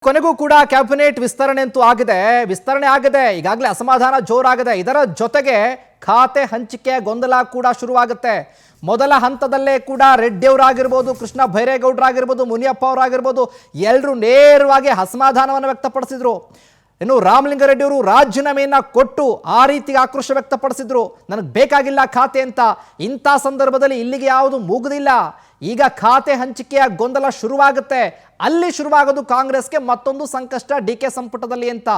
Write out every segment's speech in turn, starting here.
ಕೊನೆಗೂ ಕೂಡ ಕ್ಯಾಬಿನೆಟ್ ವಿಸ್ತರಣೆ ಅಂತೂ ಆಗಿದೆ ಈಗಾಗಲೇ ಅಸಮಾಧಾನ ಜೋರಾಗಿದೆ. ಇದರ ಜೊತೆಗೆ ಖಾತೆ ಹಂಚಿಕೆ ಗೊಂದಲ ಕೂಡ ಶುರುವಾಗುತ್ತೆ. ಮೊದಲ ಹಂತದಲ್ಲೇ ಕೂಡ ರೆಡ್ಡಿ ಅವರಾಗಿರ್ಬೋದು, ಕೃಷ್ಣ ಬೈರೇಗೌಡರಾಗಿರ್ಬೋದು, ಮುನಿಯಪ್ಪ ಅವರಾಗಿರ್ಬೋದು ಎಲ್ಲರೂ ನೇರವಾಗಿ ಅಸಮಾಧಾನವನ್ನು ವ್ಯಕ್ತಪಡಿಸಿದ್ರು. ಇನ್ನು ರಾಮಲಿಂಗಾರೆಡ್ಡಿ ಅವರು ರಾಜೀನಾಮೆಯನ್ನ ಕೊಟ್ಟು ಆ ರೀತಿ ಆಕ್ರೋಶ ವ್ಯಕ್ತಪಡಿಸಿದ್ರು, ನನಗೆ ಬೇಕಾಗಿಲ್ಲ ಖಾತೆ ಅಂತ. ಇಂಥ ಸಂದರ್ಭದಲ್ಲಿ ಇಲ್ಲಿಗೆ ಯಾವುದು ಮುಗುದಿಲ್ಲ. ಈಗ ಖಾತೆ ಹಂಚಿಕೆಯ ಗೊಂದಲ ಶುರುವಾಗುತ್ತೆ. ಅಲ್ಲಿ ಶುರುವಾಗೋದು ಕಾಂಗ್ರೆಸ್ಗೆ ಮತ್ತೊಂದು ಸಂಕಷ್ಟ ಡಿ ಕೆ ಸಂಪುಟದಲ್ಲಿ ಅಂತ.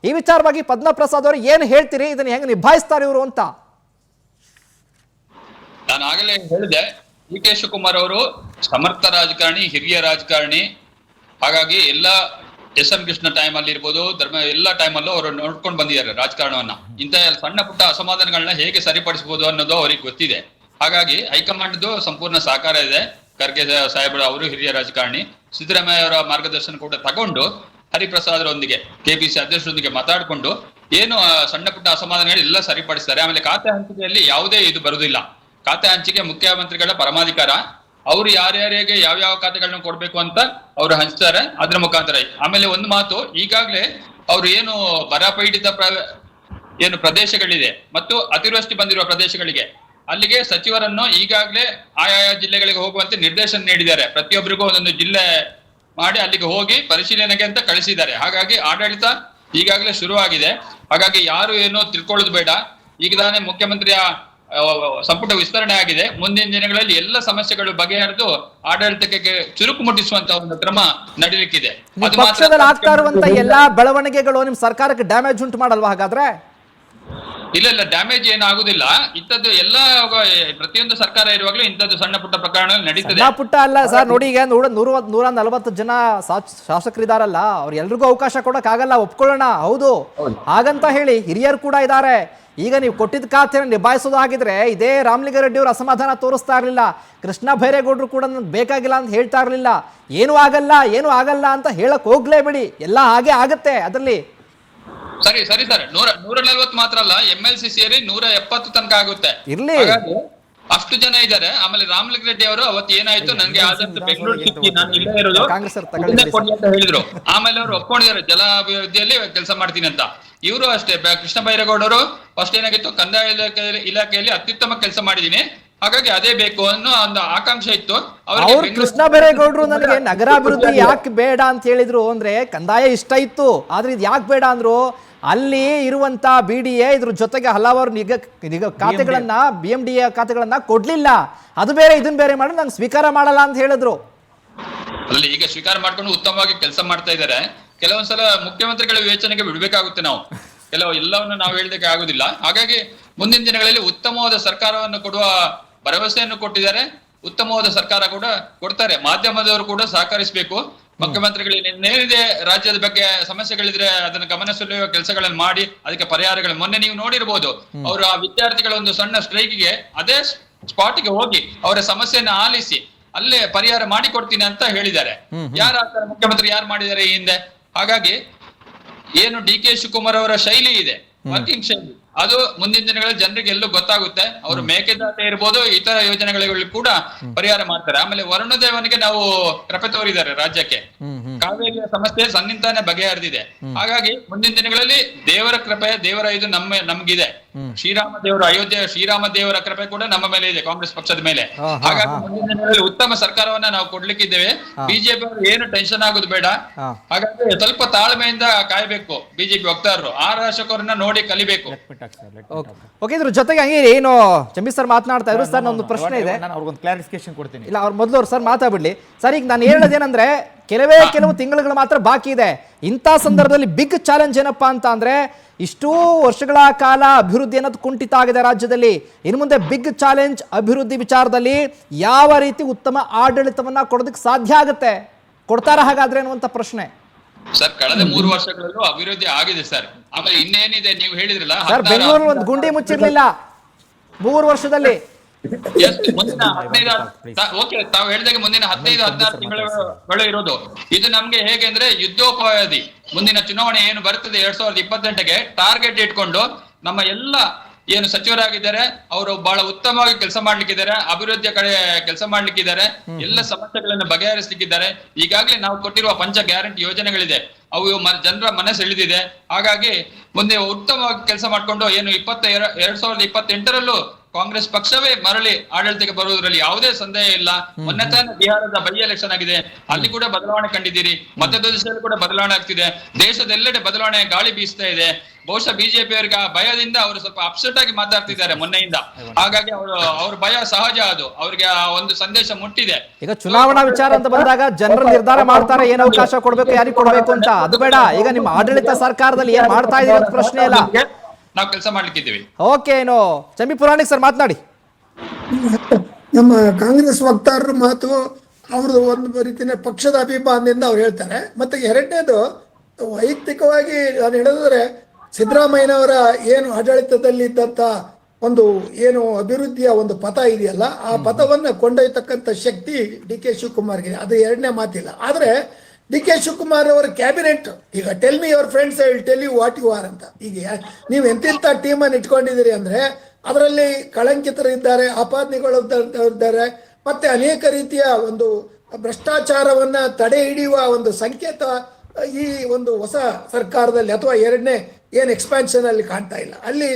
ಈ ವಿಚಾರವಾಗಿ ಪದ್ಮಪ್ರಸಾದ್ ಅವರು ಏನು ಹೇಳ್ತೀರಿ, ಇದನ್ನು ಹೆಂಗೆ ನಿಭಾಯಿಸ್ತಾರೆ ಇವರು ಅಂತ? ನಾನು ಆಗಲೇ ಹೇಳಿದೆ, ಡಿ ಕೆ ಶಿವಕುಮಾರ್ ಅವರು ಸಮರ್ಥ ರಾಜಕಾರಣಿ, ಹಿರಿಯ ರಾಜಕಾರಣಿ. ಹಾಗಾಗಿ ಎಲ್ಲ ಎಸ್ ಎಂ ಕೃಷ್ಣ ಟೈಮ್ ಅಲ್ಲಿ ಇರ್ಬೋದು, ಎಲ್ಲ ಟೈಮಲ್ಲೂ ಅವರು ನೋಡ್ಕೊಂಡು ಬಂದಿದ್ದಾರೆ ರಾಜಕಾರಣವನ್ನ. ಇಂಥ ಸಣ್ಣ ಪುಟ್ಟ ಅಸಮಾಧಾನಗಳನ್ನ ಹೇಗೆ ಸರಿಪಡಿಸಬಹುದು ಅನ್ನೋದು ಅವ್ರಿಗೆ ಗೊತ್ತಿದೆ. ಹಾಗಾಗಿ ಹೈಕಮಾಂಡ್ ಸಂಪೂರ್ಣ ಸಹಕಾರ ಇದೆ. ಖರ್ಗೆ ಸಾಹೇಬರು ಅವರು ಹಿರಿಯ ರಾಜಕಾರಣಿ, ಸಿದ್ದರಾಮಯ್ಯ ಅವರ ಮಾರ್ಗದರ್ಶನ ಕೂಡ ತಗೊಂಡು ಹರಿಪ್ರಸಾದ್ ಅವರೊಂದಿಗೆ, ಕೆಪಿಸಿ ಅಧ್ಯಕ್ಷರೊಂದಿಗೆ ಮಾತಾಡಿಕೊಂಡು ಏನು ಸಣ್ಣ ಪುಟ್ಟ ಅಸಮಾಧಾನಗಳು ಎಲ್ಲ ಸರಿಪಡಿಸ್ತಾರೆ. ಆಮೇಲೆ ಖಾತೆ ಹಂಚಿಕೆಯಲ್ಲಿ ಯಾವುದೇ ಇದು ಬರುವುದಿಲ್ಲ. ಖಾತೆ ಹಂಚಿಕೆ ಮುಖ್ಯಮಂತ್ರಿಗಳ ಪರಮಾಧಿಕಾರ. ಅವರು ಯಾರ್ಯಾರಿಗೆ ಯಾವ್ಯಾವ ಖಾತೆಗಳನ್ನ ಕೊಡ್ಬೇಕು ಅಂತ ಅವ್ರು ಹಂಚ್ತಾರೆ, ಅದ್ರ ಮುಖಾಂತರ. ಆಮೇಲೆ ಒಂದು ಮಾತು, ಈಗಾಗಲೇ ಅವ್ರು ಏನು ಬರ ಪೀಡಿತ ಏನು ಪ್ರದೇಶಗಳಿದೆ ಮತ್ತು ಅತಿವೃಷ್ಟಿ ಬಂದಿರುವ ಪ್ರದೇಶಗಳಿಗೆ ಅಲ್ಲಿಗೆ ಸಚಿವರನ್ನು ಈಗಾಗಲೇ ಆಯಾ ಜಿಲ್ಲೆಗಳಿಗೆ ಹೋಗುವಂತೆ ನಿರ್ದೇಶನ ನೀಡಿದ್ದಾರೆ. ಪ್ರತಿಯೊಬ್ಬರಿಗೂ ಒಂದೊಂದು ಜಿಲ್ಲೆ ಮಾಡಿ ಅಲ್ಲಿಗೆ ಹೋಗಿ ಪರಿಶೀಲನೆಗೆ ಅಂತ ಕಳಿಸಿದ್ದಾರೆ. ಹಾಗಾಗಿ ಆಡಳಿತ ಈಗಾಗಲೇ ಶುರುವಾಗಿದೆ. ಹಾಗಾಗಿ ಯಾರು ಏನೋ ತಿಳ್ಕೊಳ್ಳೋದು ಬೇಡ. ಈಗ ತಾನೇ ಮುಖ್ಯಮಂತ್ರಿಯ ಸಂಪುಟ ವಿಸ್ತರಣೆ ಆಗಿದೆ. ಮುಂದಿನ ದಿನಗಳಲ್ಲಿ ಎಲ್ಲ ಸಮಸ್ಯೆಗಳು ಬಗೆಹರಿದು ಆಡಳಿತಕ್ಕೆ ಚುರುಕು ಮುಟ್ಟಿಸುವಂತ ಒಂದು ಕ್ರಮ ನಡೀಲಿಕ್ಕಿದೆ. ಪಕ್ಷದಲ್ಲಿ ಆಗ್ತಾ ಇರುವಂತ ಎಲ್ಲಾ ಬೆಳವಣಿಗೆಗಳು ನಿಮ್ ಸರ್ಕಾರಕ್ಕೆ ಡ್ಯಾಮೇಜ್ ಉಂಟು ಮಾಡಲ್ವಾ? ಹಾಗಾದ್ರೆ ಇಲ್ಲ, ಡ್ಯಾಮೇಜ್ ಏನಾಗುದಿಲ್ಲ. ಇಂಥದ್ದು ಎಲ್ಲ ಪ್ರತಿಯೊಂದು ಸರ್ಕಾರ ಇರುವಾಗಲೂ ಇಂಥದ್ದು ಸಣ್ಣ ಪುಟ್ಟ ಪ್ರಕರಣ ನಡೀತದೆ. ಸಣ್ಣ ಪುಟ್ಟ ಅಲ್ಲ ಸರ್. ನೋಡಿ, ಈಗ 140 ಜನ ಶಾಸಕರಿದಾರಲ್ಲ, ಅವ್ರು ಎಲ್ರಿಗೂ ಅವಕಾಶ ಕೊಡಕ್ ಆಗಲ್ಲ, ಒಪ್ಕೊಳ್ಳೋಣ. ಹೌದು, ಹಾಗಂತ ಹೇಳಿ ಹಿರಿಯರು ಕೂಡ ಇದ್ದಾರೆ. ಈಗ ನೀವು ಕೊಟ್ಟಿದ್ದ ಖಾತೆಯನ್ನು ನಿಭಾಯಿಸೋದಾಗಿದ್ರೆ ಇದೇ ರಾಮಲಿಂಗಾರೆಡ್ಡಿ ಅವರು ಅಸಮಾಧಾನ ತೋರಿಸ್ತಾ ಇರಲಿಲ್ಲ. ಕೃಷ್ಣ ಬೈರೇಗೌಡರು ಕೂಡ ನನಗೆ ಬೇಕಾಗಿಲ್ಲ ಅಂತ ಹೇಳ್ತಾ ಇರಲಿಲ್ಲ. ಏನೂ ಆಗಲ್ಲ ಅಂತ ಹೇಳಕ್ ಹೋಗ್ಲೇಬೇಡಿ, ಎಲ್ಲ ಹಾಗೆ ಆಗತ್ತೆ ಅದರಲ್ಲಿ. ಸರಿ ಸರ್, 140 ಮಾತ್ರ ಅಲ್ಲ, MLC ಸೇರಿ 170 ತನಕ ಆಗುತ್ತೆ. ಇರ್ಲಿ, ಅಷ್ಟು ಜನ ಇದ್ದಾರೆ. ಆಮೇಲೆ ರಾಮಲಿಂಗಾರೆಡ್ಡಿ ಅವರು ಅವತ್ತು ಏನಾಯ್ತು, ನನಗೆ ಆದಷ್ಟು ಬೆಂಗಳೂರು ಸಿಕ್ಕಿ ನಾನು ಇಲ್ಲೇ ಇರೋದು ಅಂತ ಹೇಳಿದ್ರು. ಆಮೇಲೆ ಅವರು ಒಪ್ಕೊಂಡಿದ್ದಾರೆ ಜಲ ಅಭಿವೃದ್ಧಿಯಲ್ಲಿ ಕೆಲಸ ಮಾಡ್ತೀನಿ ಅಂತ. ಇವರು ಅಷ್ಟೇ, ಕೃಷ್ಣ ಬೈರೇಗೌಡರು ಫಸ್ಟ್ ಏನಾಗಿತ್ತು, ಕಂದಾಯ ಇಲಾಖೆಯಲ್ಲಿ ಅತ್ಯುತ್ತಮ ಕೆಲಸ ಮಾಡಿದೀನಿ, ಹಾಗಾಗಿ ಅದೇ ಬೇಕು ಅನ್ನೋ ಒಂದು ಆಕಾಂಕ್ಷೆ ಇತ್ತು ಅವ್ರು. ಕೃಷ್ಣ ಬೈರೇಗೌಡರು ನನಗೆ ನಗರಾಭಿವೃದ್ಧಿ ಯಾಕೆ ಬೇಡ ಅಂತ ಹೇಳಿದ್ರು ಅಂದ್ರೆ, ಕಂದಾಯ ಇಷ್ಟ ಇತ್ತು, ಆದ್ರೆ ಇದು ಯಾಕೆ ಬೇಡ ಅಂದ್ರು, ಅಲ್ಲಿ ಇರುವಂತ BDA ಇದ್ರ ಜೊತೆಗೆ ಹಲವಾರು ಖಾತೆಗಳನ್ನ BMDA ಖಾತೆಗಳನ್ನ ಕೊಡ್ಲಿಲ್ಲ. ಅದು ಬೇರೆ ಇದನ್ ಬೇರೆ ಮಾಡಿ ನಂಗೆ ಸ್ವೀಕಾರ ಮಾಡಲ್ಲ ಅಂತ ಹೇಳಿದ್ರು. ಅಲ್ಲಿ ಈಗ ಸ್ವೀಕಾರ ಮಾಡ್ಕೊಂಡು ಉತ್ತಮವಾಗಿ ಕೆಲಸ ಮಾಡ್ತಾ ಇದ್ದಾರೆ. ಕೆಲವೊಂದ್ಸಲ ಮುಖ್ಯಮಂತ್ರಿಗಳ ವಿವೇಚನೆಗೆ ಬಿಡ್ಬೇಕಾಗುತ್ತೆ ನಾವು. ಎಲ್ಲವನ್ನು ನಾವು ಹೇಳೋದಕ್ಕೆ ಆಗುದಿಲ್ಲ. ಹಾಗಾಗಿ ಮುಂದಿನ ದಿನಗಳಲ್ಲಿ ಉತ್ತಮವಾದ ಸರ್ಕಾರವನ್ನು ಕೊಡುವ ಭರವಸೆಯನ್ನು ಕೊಟ್ಟಿದ್ದಾರೆ. ಉತ್ತಮವಾದ ಸರ್ಕಾರ ಕೂಡ ಕೊಡ್ತಾರೆ. ಮಾಧ್ಯಮದವರು ಕೂಡ ಸಹಕರಿಸಬೇಕು. ಮುಖ್ಯಮಂತ್ರಿಗಳೇನಿದೆ ರಾಜ್ಯದ ಬಗ್ಗೆ ಸಮಸ್ಯೆಗಳಿದ್ರೆ ಅದನ್ನು ಗಮನ ಸೆಳೆಯುವ ಕೆಲಸಗಳನ್ನು ಮಾಡಿ ಅದಕ್ಕೆ ಪರಿಹಾರಗಳು. ಮೊನ್ನೆ ನೀವು ನೋಡಿರ್ಬೋದು, ಅವರು ಆ ವಿದ್ಯಾರ್ಥಿಗಳ ಒಂದು ಸಣ್ಣ ಸ್ಟ್ರೈಕ್ಗೆ ಅದೇ ಸ್ಪಾಟ್ಗೆ ಹೋಗಿ ಅವರ ಸಮಸ್ಯೆಯನ್ನು ಆಲಿಸಿ ಅಲ್ಲೇ ಪರಿಹಾರ ಮಾಡಿಕೊಡ್ತೀನಿ ಅಂತ ಹೇಳಿದ್ದಾರೆ. ಮುಖ್ಯಮಂತ್ರಿ ಯಾರು ಮಾಡಿದ್ದಾರೆ ಈ ಹಿಂದೆ? ಹಾಗಾಗಿ ಏನು ಡಿ ಕೆ ಶಿವಕುಮಾರ್ ಅವರ ಶೈಲಿ ಇದೆ, ವರ್ಕಿಂಗ್ ಶೈಲಿ, ಅದು ಮುಂದಿನ ದಿನಗಳಲ್ಲಿ ಜನರಿಗೆ ಎಲ್ಲೂ ಗೊತ್ತಾಗುತ್ತೆ. ಅವರು ಮೇಕೆದಾಟೆ ಇರ್ಬೋದು, ಇತರ ಯೋಜನೆಗಳಿಗೆ ಕೂಡ ಪರಿಹಾರ ಮಾಡ್ತಾರೆ. ಆಮೇಲೆ ವರುಣದೇವನಿಗೆ ನಾವು ಕೃಪೆ ತೋರಿದ್ದಾರೆ ರಾಜ್ಯಕ್ಕೆ. ಕಾವೇರಿಯ ಸಮಸ್ಯೆ ಸನ್ನಿಂತಾನೆ ಬಗೆಹರಿದಿದೆ. ಹಾಗಾಗಿ ಮುಂದಿನ ದಿನಗಳಲ್ಲಿ ದೇವರ ಕೃಪೆ, ದೇವರ ಇದು ನಮ್ಗಿದೆ. ಶ್ರೀರಾಮ ದೇವರ ಅಯೋಧ್ಯೆ ಶ್ರೀರಾಮ ದೇವರ ಕೃಪೆ ಕೂಡ ನಮ್ಮ ಮೇಲೆ ಇದೆ, ಕಾಂಗ್ರೆಸ್ ಪಕ್ಷದ ಮೇಲೆ. ಹಾಗಾಗಿ ಮುಂದಿನ ದಿನಗಳಲ್ಲಿ ಉತ್ತಮ ಸರ್ಕಾರವನ್ನ ನಾವು ಕೊಡ್ಲಿಕ್ಕಿದ್ದೇವೆ. ಬಿಜೆಪಿ ಅವರು ಏನು ಟೆನ್ಷನ್ ಆಗೋದು ಬೇಡ. ಹಾಗಾಗಿ ಸ್ವಲ್ಪ ತಾಳ್ಮೆಯಿಂದ ಕಾಯ್ಬೇಕು ಬಿಜೆಪಿ ವಕ್ತಾರರು. ಆ ಶಾಸಕರನ್ನ ನೋಡಿ ಕಲಿಬೇಕು. ಓಕೆ, ಇದ್ರ ಜೊತೆಗೆ ಹಂಗೆ ಏನು ಚಂಬಿ ಸರ್ ಮಾತನಾಡ್ತಾ ಇದ್ರು ಸರ್, ಒಂದು ಪ್ರಶ್ನೆ ಇದೆ, ನಾನು ಅವ್ರಿಗೊಂದು ಕ್ಲಾರಿಫಿಕೇಶನ್ ಕೊಡ್ತೀನಿ. ಇಲ್ಲ, ಅವ್ರು ಮೊದಲು ಅವ್ರು ಸರ್ ಮಾತಾಡ್ಬಿಡ್ಲಿ ಸರ್. ಈಗ ನಾನು ಹೇಳೋದೇನಂದ್ರೆ, ಕೆಲವು ತಿಂಗಳುಗಳು ಮಾತ್ರ ಬಾಕಿ ಇದೆ. ಇಂಥ ಸಂದರ್ಭದಲ್ಲಿ ಬಿಗ್ ಚಾಲೆಂಜ್ ಏನಪ್ಪಾ ಅಂತ ಅಂದ್ರೆ, ಇಷ್ಟೂ ವರ್ಷಗಳ ಕಾಲ ಅಭಿವೃದ್ಧಿ ಅನ್ನೋದು ಕುಂಠಿತ ಆಗಿದೆ ರಾಜ್ಯದಲ್ಲಿ. ಇನ್ನು ಮುಂದೆ ಬಿಗ್ ಚಾಲೆಂಜ್ ಅಭಿವೃದ್ಧಿ ವಿಚಾರದಲ್ಲಿ ಯಾವ ರೀತಿ ಉತ್ತಮ ಆಡಳಿತವನ್ನ ಕೊಡೋದಕ್ಕೆ ಸಾಧ್ಯ ಆಗುತ್ತೆ, ಕೊಡ್ತಾರ ಹಾಗಾದ್ರೆ ಅನ್ನುವಂಥ ಪ್ರಶ್ನೆ. ಸರ್, ಕಳೆದ 3 ವರ್ಷಗಳಲ್ಲೂ ಅಭಿವೃದ್ಧಿ ಆಗಿದೆ ಸರ್. ಆಮೇಲೆ ಇನ್ನೇನಿದೆ ನೀವು ಹೇಳಿದ್ರಲ್ಲ ಸರ್, ಬೆಂಗಳೂರಲ್ಲಿ ಒಂದು ಗುಂಡಿ ಮುಚ್ಚಿರ್ಲಿಲ್ಲ 3 ವರ್ಷದಲ್ಲಿ. ಮುಂದಿನ 15 ತಾವು ಹೇಳಿದಾಗ ಮುಂದಿನ 15-16 ತಿಂಗಳು ಇರೋದು. ಇದು ನಮ್ಗೆ ಹೇಗೆ ಅಂದ್ರೆ ಯುದ್ಧೋಪಾದಿ. ಮುಂದಿನ ಚುನಾವಣೆ ಏನು ಬರ್ತದೆ 2028ಗೆ ಟಾರ್ಗೆಟ್ ಇಟ್ಕೊಂಡು ನಮ್ಮ ಎಲ್ಲ ಏನು ಸಚಿವರಾಗಿದ್ದಾರೆ ಅವರು ಬಹಳ ಉತ್ತಮವಾಗಿ ಕೆಲಸ ಮಾಡ್ಲಿಕ್ಕಿದ್ದಾರೆ, ಅಭಿವೃದ್ಧಿಯ ಕಡೆ ಕೆಲಸ ಮಾಡ್ಲಿಕ್ಕಿದ್ದಾರೆ, ಎಲ್ಲ ಸಮಸ್ಯೆಗಳನ್ನು ಬಗೆಹರಿಸಲಿಕ್ಕಿದ್ದಾರೆ. ಈಗಾಗಲೇ ನಾವು ಕೊಟ್ಟಿರುವ ಪಂಚ ಗ್ಯಾರಂಟಿ ಯೋಜನೆಗಳಿದೆ, ಅವು ಜನರ ಮನಸ್ಸು ಎಳೆದಿದೆ. ಹಾಗಾಗಿ ಮುಂದೆ ಉತ್ತಮವಾಗಿ ಕೆಲಸ ಮಾಡ್ಕೊಂಡು ಏನು 2028ರಲ್ಲೂ ಕಾಂಗ್ರೆಸ್ ಪಕ್ಷವೇ ಮರಳಿ ಆಡಳಿತಕ್ಕೆ ಬರುವುದರಲ್ಲಿ ಯಾವುದೇ ಸಂದೇಹ ಇಲ್ಲ. ಮೊನ್ನೆ ತಾನೇ ಬಿಹಾರದ ಬೈ ಎಲೆಕ್ಷನ್ ಆಗಿದೆ, ಅಲ್ಲಿ ಕೂಡ ಬದಲಾವಣೆ ಕಂಡಿದ್ದೀರಿ. ಮಧ್ಯಪ್ರದೇಶದಲ್ಲಿ ಕೂಡ ಬದಲಾವಣೆ ಆಗ್ತಿದೆ. ದೇಶದೆಲ್ಲೆಡೆ ಬದಲಾವಣೆ ಗಾಳಿ ಬೀಸ್ತಾ ಇದೆ. ಬಹುಶಃ ಬಿಜೆಪಿ ಅವರಿಗೆ ಆ ಭಯದಿಂದ ಅವರು ಸ್ವಲ್ಪ ಅಪ್ಸೆಟ್ ಆಗಿ ಮಾತಾಡ್ತಿದ್ದಾರೆ ಮೊನ್ನೆಯಿಂದ. ಹಾಗಾಗಿ ಅವ್ರ ಭಯ ಸಹಜ, ಅದು ಅವ್ರಿಗೆ ಆ ಒಂದು ಸಂದೇಶ ಮುಟ್ಟಿದೆ. ಈಗ ಚುನಾವಣಾ ವಿಚಾರ ಅಂತ ಬಂದಾಗ ಜನರು ನಿರ್ಧಾರ ಮಾಡ್ತಾರೆ ಏನು ಅವಕಾಶ ಕೊಡ್ಬೇಕು, ಯಾರಿಗೆ ಕೊಡ್ಬೇಕು ಅಂತ. ಅದು ಬೇಡ, ಈಗ ನಿಮ್ಮ ಆಡಳಿತ ಸರ್ಕಾರದಲ್ಲಿ ಏನ್ ಮಾಡ್ತಾ ಇದೀರಿ ಅಂತ ಪ್ರಶ್ನೆ ಇಲ್ಲ, ನಾವು ಕೆಲಸ ಮಾಡ್ಲಿಕ್ಕಿದ್ದೀವಿ. ಓಕೆ, ಏನು ಚಂಬಿ ಪುರಾಣಿಕ್ ಸರ್ ಮಾತನಾಡಿ. ನಮ್ಮ ಕಾಂಗ್ರೆಸ್ ವಕ್ತಾರರ ಮಾತು ಅವ್ರದ್ದು ಒಂದು ರೀತಿಯ ಪಕ್ಷದ ಅಭಿಮಾನದಿಂದ ಅವ್ರು ಹೇಳ್ತಾರೆ. ಮತ್ತೆ ಎರಡನೇದು ವೈಯಕ್ತಿಕವಾಗಿ ನಾನು ಹೇಳಿದ್ರೆ ಸಿದ್ದರಾಮಯ್ಯನವರ ಏನು ಆಡಳಿತದಲ್ಲಿ ಇದ್ದಂಥ ಒಂದು ಏನು ಅಭಿವೃದ್ಧಿಯ ಒಂದು ಪಥ ಇದೆಯಲ್ಲ, ಆ ಪಥವನ್ನು ಕೊಂಡೊಯ್ತಕ್ಕಂಥ ಶಕ್ತಿ ಡಿ ಕೆ ಶಿವಕುಮಾರ್ಗೆ, ಅದು ಎರಡನೇ ಮಾತಿಲ್ಲ. ಆದರೆ ಡಿ ಕೆ ಶಿವಕುಮಾರ್ ಅವರ ಕ್ಯಾಬಿನೆಟ್ ಈಗ tell me your friends I will tell you what you are ಅಂತ. ಈಗ ನೀವು ಎಂತೆಂಥ ಟೀಮನ್ನು ಇಟ್ಕೊಂಡಿದ್ದೀರಿ ಅಂದರೆ ಅದರಲ್ಲಿ ಕಳಂಕಿತರು ಇದ್ದಾರೆ, ಆಪಾದನೆಗಳು ಇದ್ದಾರೆ, ಮತ್ತೆ ಅನೇಕ ರೀತಿಯ ಒಂದು ಭ್ರಷ್ಟಾಚಾರವನ್ನು ತಡೆ ಹಿಡಿಯುವ ಒಂದು ಸಂಕೇತ ಈ ಒಂದು ಹೊಸ ಸರ್ಕಾರದಲ್ಲಿ ಅಥವಾ ಎರಡನೇ ಏನು ಎಕ್ಸ್ಪ್ಯಾನ್ಷನ್ ಅಲ್ಲಿ ಕಾಣ್ತಾ ಇಲ್ಲ. ಅಲ್ಲಿ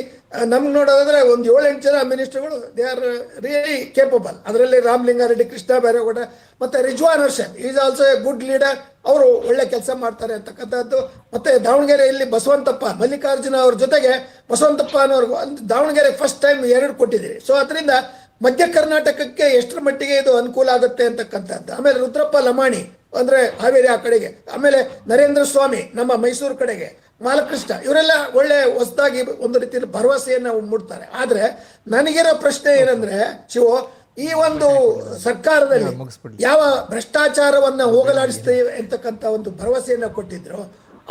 ನಮ್ಗೆ ನೋಡೋದಾದ್ರೆ ಒಂದು 7-8 ಜನ ಮಿನಿಸ್ಟರ್ಗಳು ದೇ ಆರ್ ರಿಯಲಿ ಕೇಪಬಲ್. ಅದರಲ್ಲಿ ರಾಮಲಿಂಗಾರೆಡ್ಡಿ, ಕೃಷ್ಣ ಬೈರೇಗೌಡ ಮತ್ತೆ Rizwan Arshad is also a good leader. ಅವರು ಒಳ್ಳೆ ಕೆಲಸ ಮಾಡ್ತಾರೆ ಅಂತಕ್ಕಂಥದ್ದು. ಮತ್ತೆ ದಾವಣಗೆರೆಯಲ್ಲಿ ಬಸವಂತಪ್ಪ ಮಲ್ಲಿಕಾರ್ಜುನ ಅವ್ರ ಜೊತೆಗೆ ಬಸವಂತಪ್ಪ ಅನ್ನೋರ್ಗು ದಾವಣಗೆರೆ ಫಸ್ಟ್ ಟೈಮ್ 2 ಕೊಟ್ಟಿದ್ದೀರಿ. ಸೊ ಅದರಿಂದ ಮಧ್ಯ ಕರ್ನಾಟಕಕ್ಕೆ ಎಷ್ಟರ ಮಟ್ಟಿಗೆ ಇದು ಅನುಕೂಲ ಆಗುತ್ತೆ ಅಂತಕ್ಕಂಥದ್ದು. ಆಮೇಲೆ ರುದ್ರಪ್ಪ ಲಮಾಣಿ ಅಂದ್ರೆ ಹಾವೇರಿ ಆ ಕಡೆಗೆ, ಆಮೇಲೆ ನರೇಂದ್ರ ಸ್ವಾಮಿ ನಮ್ಮ ಮೈಸೂರು ಕಡೆಗೆ, ಮಾಲಕೃಷ್ಣ, ಇವರೆಲ್ಲ ಒಳ್ಳೆ ಹೊಸದಾಗಿ ಒಂದು ರೀತಿಯ ಭರವಸೆಯನ್ನು ಮೂಡ್ತಾರೆ. ಆದ್ರೆ ನನಗಿರೋ ಪ್ರಶ್ನೆ ಏನಂದ್ರೆ ಶಿವು, ಈ ಒಂದು ಸರ್ಕಾರದಲ್ಲಿ ಯಾವ ಭ್ರಷ್ಟಾಚಾರವನ್ನ ಹೋಗಲಾಡಿಸ್ತೇವೆ ಅಂತಕ್ಕಂಥ ಒಂದು ಭರವಸೆಯನ್ನ ಕೊಟ್ಟಿದ್ರು,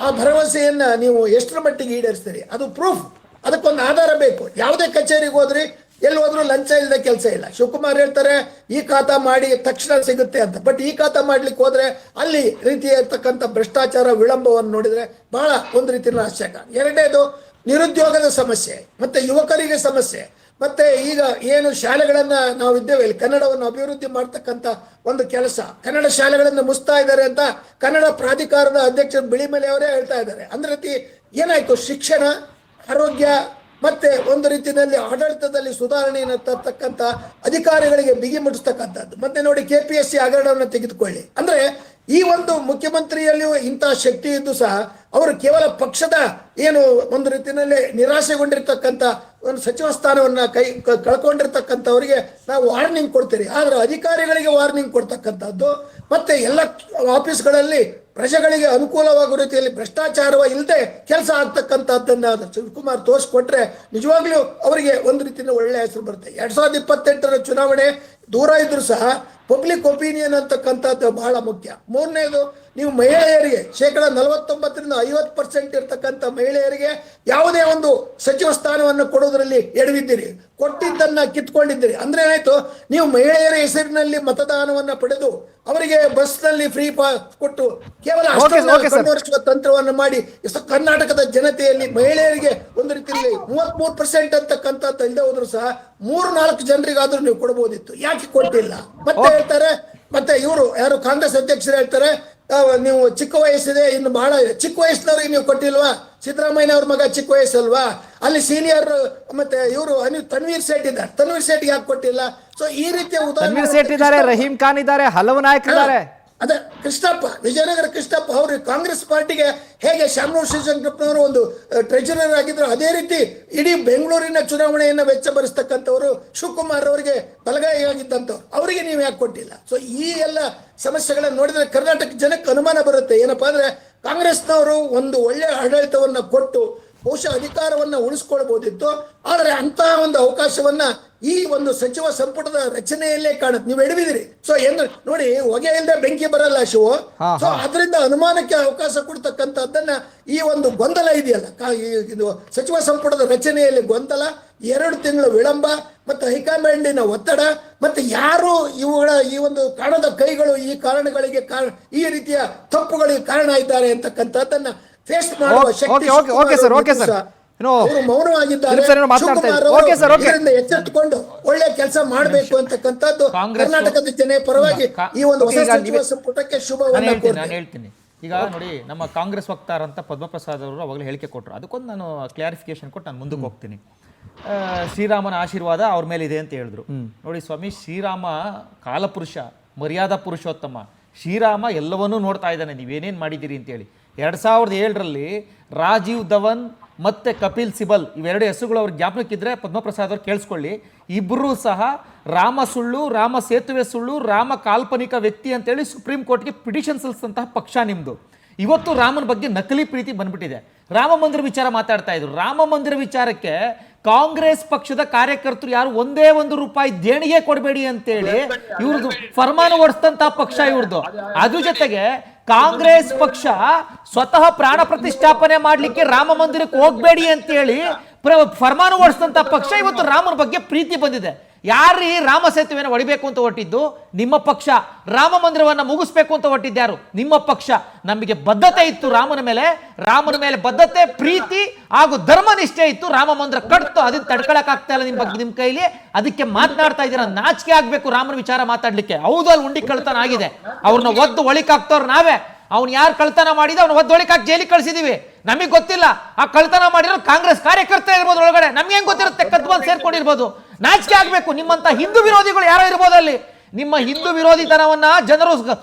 ಆ ಭರವಸೆಯನ್ನ ನೀವು ಎಷ್ಟರ ಮಟ್ಟಿಗೆ ಈಡೇರಿಸ್ತೀರಿ? ಅದು ಪ್ರೂಫ್, ಅದಕ್ಕೊಂದು ಆಧಾರ ಬೇಕು. ಯಾವುದೇ ಕಚೇರಿಗೆ ಹೋದ್ರಿ ಎಲ್ಲಿ ಹೋದ್ರೂ ಲಂಚ ಇಲ್ಲದೆ ಕೆಲಸ ಇಲ್ಲ. ಶಿವಕುಮಾರ್ ಹೇಳ್ತಾರೆ ಈ ಖಾತಾ ಮಾಡಿ ತಕ್ಷಣ ಸಿಗುತ್ತೆ ಅಂತ, ಬಟ್ ಈ ಖಾತಾ ಮಾಡ್ಲಿಕ್ಕೆ ಹೋದ್ರೆ ಅಲ್ಲಿ ರೀತಿಯಾಗಿರ್ತಕ್ಕಂಥ ಭ್ರಷ್ಟಾಚಾರ ವಿಳಂಬವನ್ನು ನೋಡಿದ್ರೆ ಬಹಳ ಒಂದು ರೀತಿಯ ಆಶ್ಚರ್ಯ. ಎರಡನೇದು ನಿರುದ್ಯೋಗದ ಸಮಸ್ಯೆ, ಮತ್ತೆ ಯುವಕರಿಗೆ ಸಮಸ್ಯೆ, ಮತ್ತೆ ಈಗ ಏನು ಶಾಲೆಗಳನ್ನ ನಾವು ಇದ್ದೇವೆ ಇಲ್ಲಿ ಕನ್ನಡವನ್ನು ಅಭಿವೃದ್ಧಿ ಮಾಡ್ತಕ್ಕಂಥ ಒಂದು ಕೆಲಸ, ಕನ್ನಡ ಶಾಲೆಗಳನ್ನ ಮುಚ್ತಾ ಇದ್ದಾರೆ ಅಂತ ಕನ್ನಡ ಪ್ರಾಧಿಕಾರದ ಅಧ್ಯಕ್ಷರು ಬಿಳಿಮಲೆ ಅವರೇ ಹೇಳ್ತಾ ಇದ್ದಾರೆ. ಅಂದ್ರೆ ಏನಾಯ್ತು, ಶಿಕ್ಷಣ, ಆರೋಗ್ಯ ಮತ್ತೆ ಒಂದು ರೀತಿಯಲ್ಲಿ ಆಡಳಿತದಲ್ಲಿ ಸುಧಾರಣೆಯನ್ನು ತರ್ತಕ್ಕಂಥ ಅಧಿಕಾರಿಗಳಿಗೆ ಬಿಗಿ ಮುಟ್ಟಿಸ್ತಕ್ಕಂಥದ್ದು. ಮತ್ತೆ ನೋಡಿ KPSC ಹಗರಣವನ್ನು ತೆಗೆದುಕೊಳ್ಳಿ, ಅಂದ್ರೆ ಈ ಒಂದು ಮುಖ್ಯಮಂತ್ರಿಯಲ್ಲಿಯೂ ಇಂತಹ ಶಕ್ತಿ ಇದ್ದು ಸಹ ಅವರು ಕೇವಲ ಪಕ್ಷದ ಏನು ಒಂದು ರೀತಿಯಲ್ಲಿ ನಿರಾಶೆಗೊಂಡಿರ್ತಕ್ಕಂಥ ಒಂದು ಸಚಿವ ಸ್ಥಾನವನ್ನ ಕಳ್ಕೊಂಡಿರ್ತಕ್ಕಂಥವರಿಗೆ ನಾವು ವಾರ್ನಿಂಗ್ ಕೊಡ್ತೀರಿ, ಆದ್ರೆ ಅಧಿಕಾರಿಗಳಿಗೆ ವಾರ್ನಿಂಗ್ ಕೊಡ್ತಕ್ಕಂಥದ್ದು ಮತ್ತೆ ಎಲ್ಲ ಆಫೀಸ್ಗಳಲ್ಲಿ ಪ್ರಜೆಗಳಿಗೆ ಅನುಕೂಲವಾಗುವ ರೀತಿಯಲ್ಲಿ ಭ್ರಷ್ಟಾಚಾರ ಇಲ್ಲದೆ ಕೆಲಸ ಆಗ್ತಕ್ಕಂಥದ್ದನ್ನ ಶಿವಕುಮಾರ್ ತೋರಿಸ್ಕೊಟ್ರೆ ನಿಜವಾಗ್ಲೂ ಅವರಿಗೆ ಒಂದು ರೀತಿಯ ಒಳ್ಳೆ ಹೆಸರು ಬರುತ್ತೆ. 2028ರ ಚುನಾವಣೆ ದೂರ ಇದ್ರು ಸಹ ಪಬ್ಲಿಕ್ ಒಪಿನಿಯನ್ ಅಂತಕ್ಕಂಥದ್ದು ಬಹಳ ಮುಖ್ಯ. ಮೂರನೇದು, ನೀವು ಮಹಿಳೆಯರಿಗೆ 49% 50% ಇರ್ತಕ್ಕಂಥ ಮಹಿಳೆಯರಿಗೆ ಯಾವುದೇ ಒಂದು ಸಚಿವ ಸ್ಥಾನವನ್ನು ಕೊಡೋದ್ರಲ್ಲಿ ಎಡವಿದ್ದೀರಿ, ಕೊಟ್ಟಿದ್ದನ್ನ ಕಿತ್ಕೊಂಡಿದ್ದೀರಿ. ಅಂದ್ರೆ ಏನಾಯ್ತು, ನೀವು ಮಹಿಳೆಯರ ಹೆಸರಿನಲ್ಲಿ ಮತದಾನವನ್ನ ಪಡೆದು ಅವರಿಗೆ ಬಸ್ ನಲ್ಲಿ ಫ್ರೀ ಕೊಟ್ಟು ಕೇವಲ ವರ್ಷಗಳ ತಂತ್ರವನ್ನು ಮಾಡಿ ಕರ್ನಾಟಕದ ಜನತೆಯಲ್ಲಿ ಮಹಿಳೆಯರಿಗೆ ಒಂದು ರೀತಿಯಲ್ಲಿ 33% ಅಂತಕ್ಕಂಥದ್ದು ಇಲ್ಲದೆ ಹೋದ್ರು ಸಹ 3-4 ಜನರಿಗಾದ್ರೂ ನೀವು ಕೊಡಬಹುದಿತ್ತು, ಯಾಕೆ ಕೊಟ್ಟಿಲ್ಲ? ಮತ್ತೆ ಹೇಳ್ತಾರೆ, ಮತ್ತೆ ಇವರು ಯಾರು ಕಾಂಗ್ರೆಸ್ ಅಧ್ಯಕ್ಷರು ಹೇಳ್ತಾರೆ ನೀವು ಚಿಕ್ಕ ವಯಸ್ಸಿದೆ, ಇನ್ನು ಬಹಳ ಚಿಕ್ಕ ವಯಸ್ಸಿನವ್ರಿಗೆ ನೀವು ಕೊಟ್ಟಿಲ್ವಾ? ಸಿದ್ದರಾಮಯ್ಯ ಅವ್ರ ಮಗ ಚಿಕ್ಕ ವಯಸ್ಸಲ್ವಾ? ಅಲ್ಲಿ ಸೀನಿಯರ್ ಮತ್ತೆ ಇವರು ತನ್ವೀರ್ ಸೇಠ್ ಇದ್ದಾರೆ, ತನ್ವೀರ್ ಸೇಠ್ ಯಾಕೆ ಕೊಟ್ಟಿಲ್ಲ? ಸೊ ಈ ರೀತಿಯ ಉದಾಹರಣೆ ರಹೀಂ ಖಾನ್ ಇದ್ದಾರೆ, ಹಲವು ನಾಯಕರಿದ್ದಾರೆ. ಅದೇ ಕೃಷ್ಣಪ್ಪ, ವಿಜಯನಗರ ಕೃಷ್ಣಪ್ಪ ಅವರು ಕಾಂಗ್ರೆಸ್ ಪಾರ್ಟಿಗೆ ಹೇಗೆ ಶಾಮನೂರ್ ಶಿವಶಂಕರಪ್ಪನವರು ಒಂದು ಟ್ರೆಜರರ್ ಆಗಿದ್ರು, ಅದೇ ರೀತಿ ಇಡೀ ಬೆಂಗಳೂರಿನ ಚುನಾವಣೆಯನ್ನು ವೆಚ್ಚ ಭರಿಸ್ತಕ್ಕಂಥವ್ರು ಶಿವಕುಮಾರ್ ಅವರಿಗೆ ಬಲಗೈಯಾಗಿದ್ದಂಥವ್ರು, ಅವರಿಗೆ ನೀವು ಯಾಕೆ ಕೊಟ್ಟಿಲ್ಲ? ಸೊ ಈ ಎಲ್ಲ ಸಮಸ್ಯೆಗಳನ್ನು ನೋಡಿದ್ರೆ ಕರ್ನಾಟಕ ಜನಕ್ಕೆ ಅನುಮಾನ ಬರುತ್ತೆ. ಏನಪ್ಪಾ ಅಂದ್ರೆ ಕಾಂಗ್ರೆಸ್ನವರು ಒಂದು ಒಳ್ಳೆ ಆಡಳಿತವನ್ನ ಕೊಟ್ಟು ಬಹುಶಃ ಅಧಿಕಾರವನ್ನ ಉಳಿಸ್ಕೊಳ್ಬಹುದಿತ್ತು, ಆದರೆ ಅಂತಹ ಒಂದು ಅವಕಾಶವನ್ನ ಈ ಒಂದು ಸಚಿವ ಸಂಪುಟದ ರಚನೆಯಲ್ಲೇ ಕಾಣುತ್ತೆ. ನೀವು ಎಡವಿದಿರಿ. ಸೊ ಏನು ನೋಡಿ, ಹೊಗೆ ಇಲ್ಲದೆ ಬೆಂಕಿ ಬರಲ್ಲ ಶಿವು. ಸೊ ಅದರಿಂದ ಅನುಮಾನಕ್ಕೆ ಅವಕಾಶ ಕೊಡ್ತಕ್ಕಂಥದ್ದನ್ನ ಈ ಒಂದು ಗೊಂದಲ ಇದೆಯಲ್ಲ, ಇದು ಸಚಿವ ಸಂಪುಟದ ರಚನೆಯಲ್ಲಿ ಗೊಂದಲ, 2 ತಿಂಗಳ ವಿಳಂಬ, ಮತ್ತೆ ಹೈಕಮಾಂಡಿನ ಒತ್ತಡ, ಮತ್ತೆ ಯಾರು ಇವುಗಳ ಈ ಒಂದು ಕಾಣದ ಕೈಗಳು ಈ ಕಾರಣಗಳಿಗೆ ಈ ರೀತಿಯ ತಪ್ಪುಗಳಿಗೆ ಕಾರಣ ಇದ್ದಾರೆ ಅಂತಕ್ಕಂಥದ್ದನ್ನ ಫೇಸ್ ಮಾಡುವ ಶಕ್ತಿ ಮೌನವಾಗಿದ್ದಾರೆ. ಎಚ್ಚೆತ್ತುಕೊಂಡು ಒಳ್ಳೆ ಕೆಲಸ ಮಾಡಬೇಕು ಅಂತಕ್ಕಂಥದ್ದು ಕರ್ನಾಟಕದ ಜನತೆ ಪರವಾಗಿ ಈ ಒಂದು ಹೊಸ ಸಚಿವ ಸಂಪುಟಕ್ಕೆ ಶುಭವನ್ನು ಹೇಳ್ತೀನಿ. ಈಗ ನೋಡಿ, ನಮ್ಮ ಕಾಂಗ್ರೆಸ್ ವಕ್ತಾರ ಅಂತ ಪದ್ಮಪ್ರಸಾದ್ ಅವರು ಅವಾಗಲೇ ಹೇಳಿಕೆ ಕೊಟ್ಟರು. ಅದಕ್ಕೊಂದು ನಾನು ಕ್ಲಾರಿಫಿಕೇಶನ್ ಕೊಟ್ಟು ನಾನು ಮುಂದಕ್ಕೆ ಹೋಗ್ತೀನಿ. ಶ್ರೀರಾಮನ ಆಶೀರ್ವಾದ ಅವ್ರ ಮೇಲೆ ಇದೆ ಅಂತ ಹೇಳಿದ್ರು. ನೋಡಿ ಸ್ವಾಮಿ, ಶ್ರೀರಾಮ ಕಾಲಪುರುಷ, ಮರ್ಯಾದಾ ಪುರುಷೋತ್ತಮ. ಶ್ರೀರಾಮ ಎಲ್ಲವನ್ನೂ ನೋಡ್ತಾ ಇದ್ದಾನೆ, ನೀವೇನೇನು ಮಾಡಿದ್ದೀರಿ ಅಂತೇಳಿ. 2007ರಲ್ಲಿ ರಾಜೀವ್ ಧವನ್ ಮತ್ತೆ ಕಪಿಲ್ ಸಿಬಲ್ ಇವೆರಡು ಹೆಸರುಗಳು ಅವ್ರಿಗೆ ಜ್ಞಾಪನಕ್ಕಿದ್ರೆ ಪದ್ಮಪ್ರಸಾದ್ ಅವ್ರು ಕೇಳಿಸ್ಕೊಳ್ಳಿ. ಇಬ್ಬರೂ ಸಹ ರಾಮ ಸುಳ್ಳು, ರಾಮ ಸೇತುವೆ ಸುಳ್ಳು, ರಾಮ ಕಾಲ್ಪನಿಕ ವ್ಯಕ್ತಿ ಅಂತೇಳಿ ಸುಪ್ರೀಂ ಕೋರ್ಟ್ಗೆ ಪಿಟಿಷನ್ ಸಲ್ಲಿಸಿದಂತಹ ಪಕ್ಷ ನಿಮ್ಮದು. ಇವತ್ತು ರಾಮನ ಬಗ್ಗೆ ನಕಲಿ ಪ್ರೀತಿ ಬಂದ್ಬಿಟ್ಟಿದೆ. ರಾಮ ಮಂದಿರ ವಿಚಾರ ಮಾತಾಡ್ತಾ ಇದ್ರು. ರಾಮ ಮಂದಿರ ವಿಚಾರಕ್ಕೆ ಕಾಂಗ್ರೆಸ್ ಪಕ್ಷದ ಕಾರ್ಯಕರ್ತರು ಯಾರು ಒಂದೇ ₹1 ದೇಣಿಗೆ ಕೊಡಬೇಡಿ ಅಂತೇಳಿ ಇವ್ರದ್ದು ಫರ್ಮಾನು ಹೊಡಿಸಿದಂತಹ ಪಕ್ಷ ಇವ್ರದ್ದು. ಅದ್ರ ಜೊತೆಗೆ ಕಾಂಗ್ರೆಸ್ ಪಕ್ಷ ಸ್ವತಃ ಪ್ರಾಣ ಪ್ರತಿಷ್ಠಾಪನೆ ಮಾಡ್ಲಿಕ್ಕೆ ರಾಮ ಮಂದಿರಕ್ಕೆ ಹೋಗ್ಬೇಡಿ ಅಂತೇಳಿ ಫರ್ಮಾನು ಹೊಡಿಸಿದಂತ ಪಕ್ಷ. ಇವತ್ತು ರಾಮನ ಬಗ್ಗೆ ಪ್ರೀತಿ ಬಂದಿದೆ. ಯಾರೀ ರಾಮ ಸೇತುವೆನ ಹೊಡಿಬೇಕು ಅಂತ ಹೊಟ್ಟಿದ್ದು? ನಿಮ್ಮ ಪಕ್ಷ. ರಾಮ ಮಂದಿರವನ್ನ ಮುಗಿಸ್ಬೇಕು ಅಂತ ಹೊಟ್ಟಿದ್ಯಾರು? ನಿಮ್ಮ ಪಕ್ಷ. ನಮಗೆ ಬದ್ಧತೆ ಇತ್ತು ರಾಮನ ಮೇಲೆ ಬದ್ಧತೆ, ಪ್ರೀತಿ ಹಾಗೂ ಧರ್ಮನಿಷ್ಠೆ ಇತ್ತು. ರಾಮ ಮಂದಿರ ಕಟ್ತು, ಅದನ್ನ ತಡ್ಕೊಳಕ್ ಆಗ್ತಾ ಇಲ್ಲ ನಿಮ್ಮ ಕೈಲಿ. ಅದಕ್ಕೆ ಮಾತನಾಡ್ತಾ ಇದ್ದೀರಾ. ನಾಚಿಕೆ ಆಗ್ಬೇಕು ರಾಮನ ವಿಚಾರ ಮಾತಾಡ್ಲಿಕ್ಕೆ. ಹೌದು, ಅಲ್ಲಿ ಉಂಡಿ ಕಳ್ತನ ಆಗಿದೆ, ಅವ್ರನ್ನ ಒದ್ದು ಒಳಿಕ್ ಹಾಕ್ತವ್ರು ನಾವೇ. ಅವ್ನು ಯಾರು ಕಳ್ತನ ಮಾಡಿದ ಅವ್ನ ಒದ್ದು ಒಳಿಕ್ ಹಾಕಿ ಜೈಲಿಗೆ ಕಳ್ಸಿದೀವಿ. ನಮಗೆ ಗೊತ್ತಿಲ್ಲ. ಆ ಕಳ್ತನ ಮಾಡಿರೋ ಕಾಂಗ್ರೆಸ್ ಕಾರ್ಯಕರ್ತ ಇರ್ಬೋದು ಒಳಗಡೆ, ನಮ್ಗೆ ಹೆಂಗ್ ಗೊತ್ತಿರುತ್ತೆ? ಕದ್ಬಂದ್ ಸೇರ್ಕೊಂಡಿರ್ಬೋದು. ನಾಚಿಕೆ ಆಗ್ಬೇಕು. ನಿಮ್ಮಂತ ಹಿಂದೂ ವಿರೋಧಿಗಳು ಯಾರೋ ಇರ್ಬೋದು ಅಲ್ಲಿ. ನಿಮ್ಮ ಹಿಂದೂ ವಿರೋಧಿತನವನ್ನ ಜನರು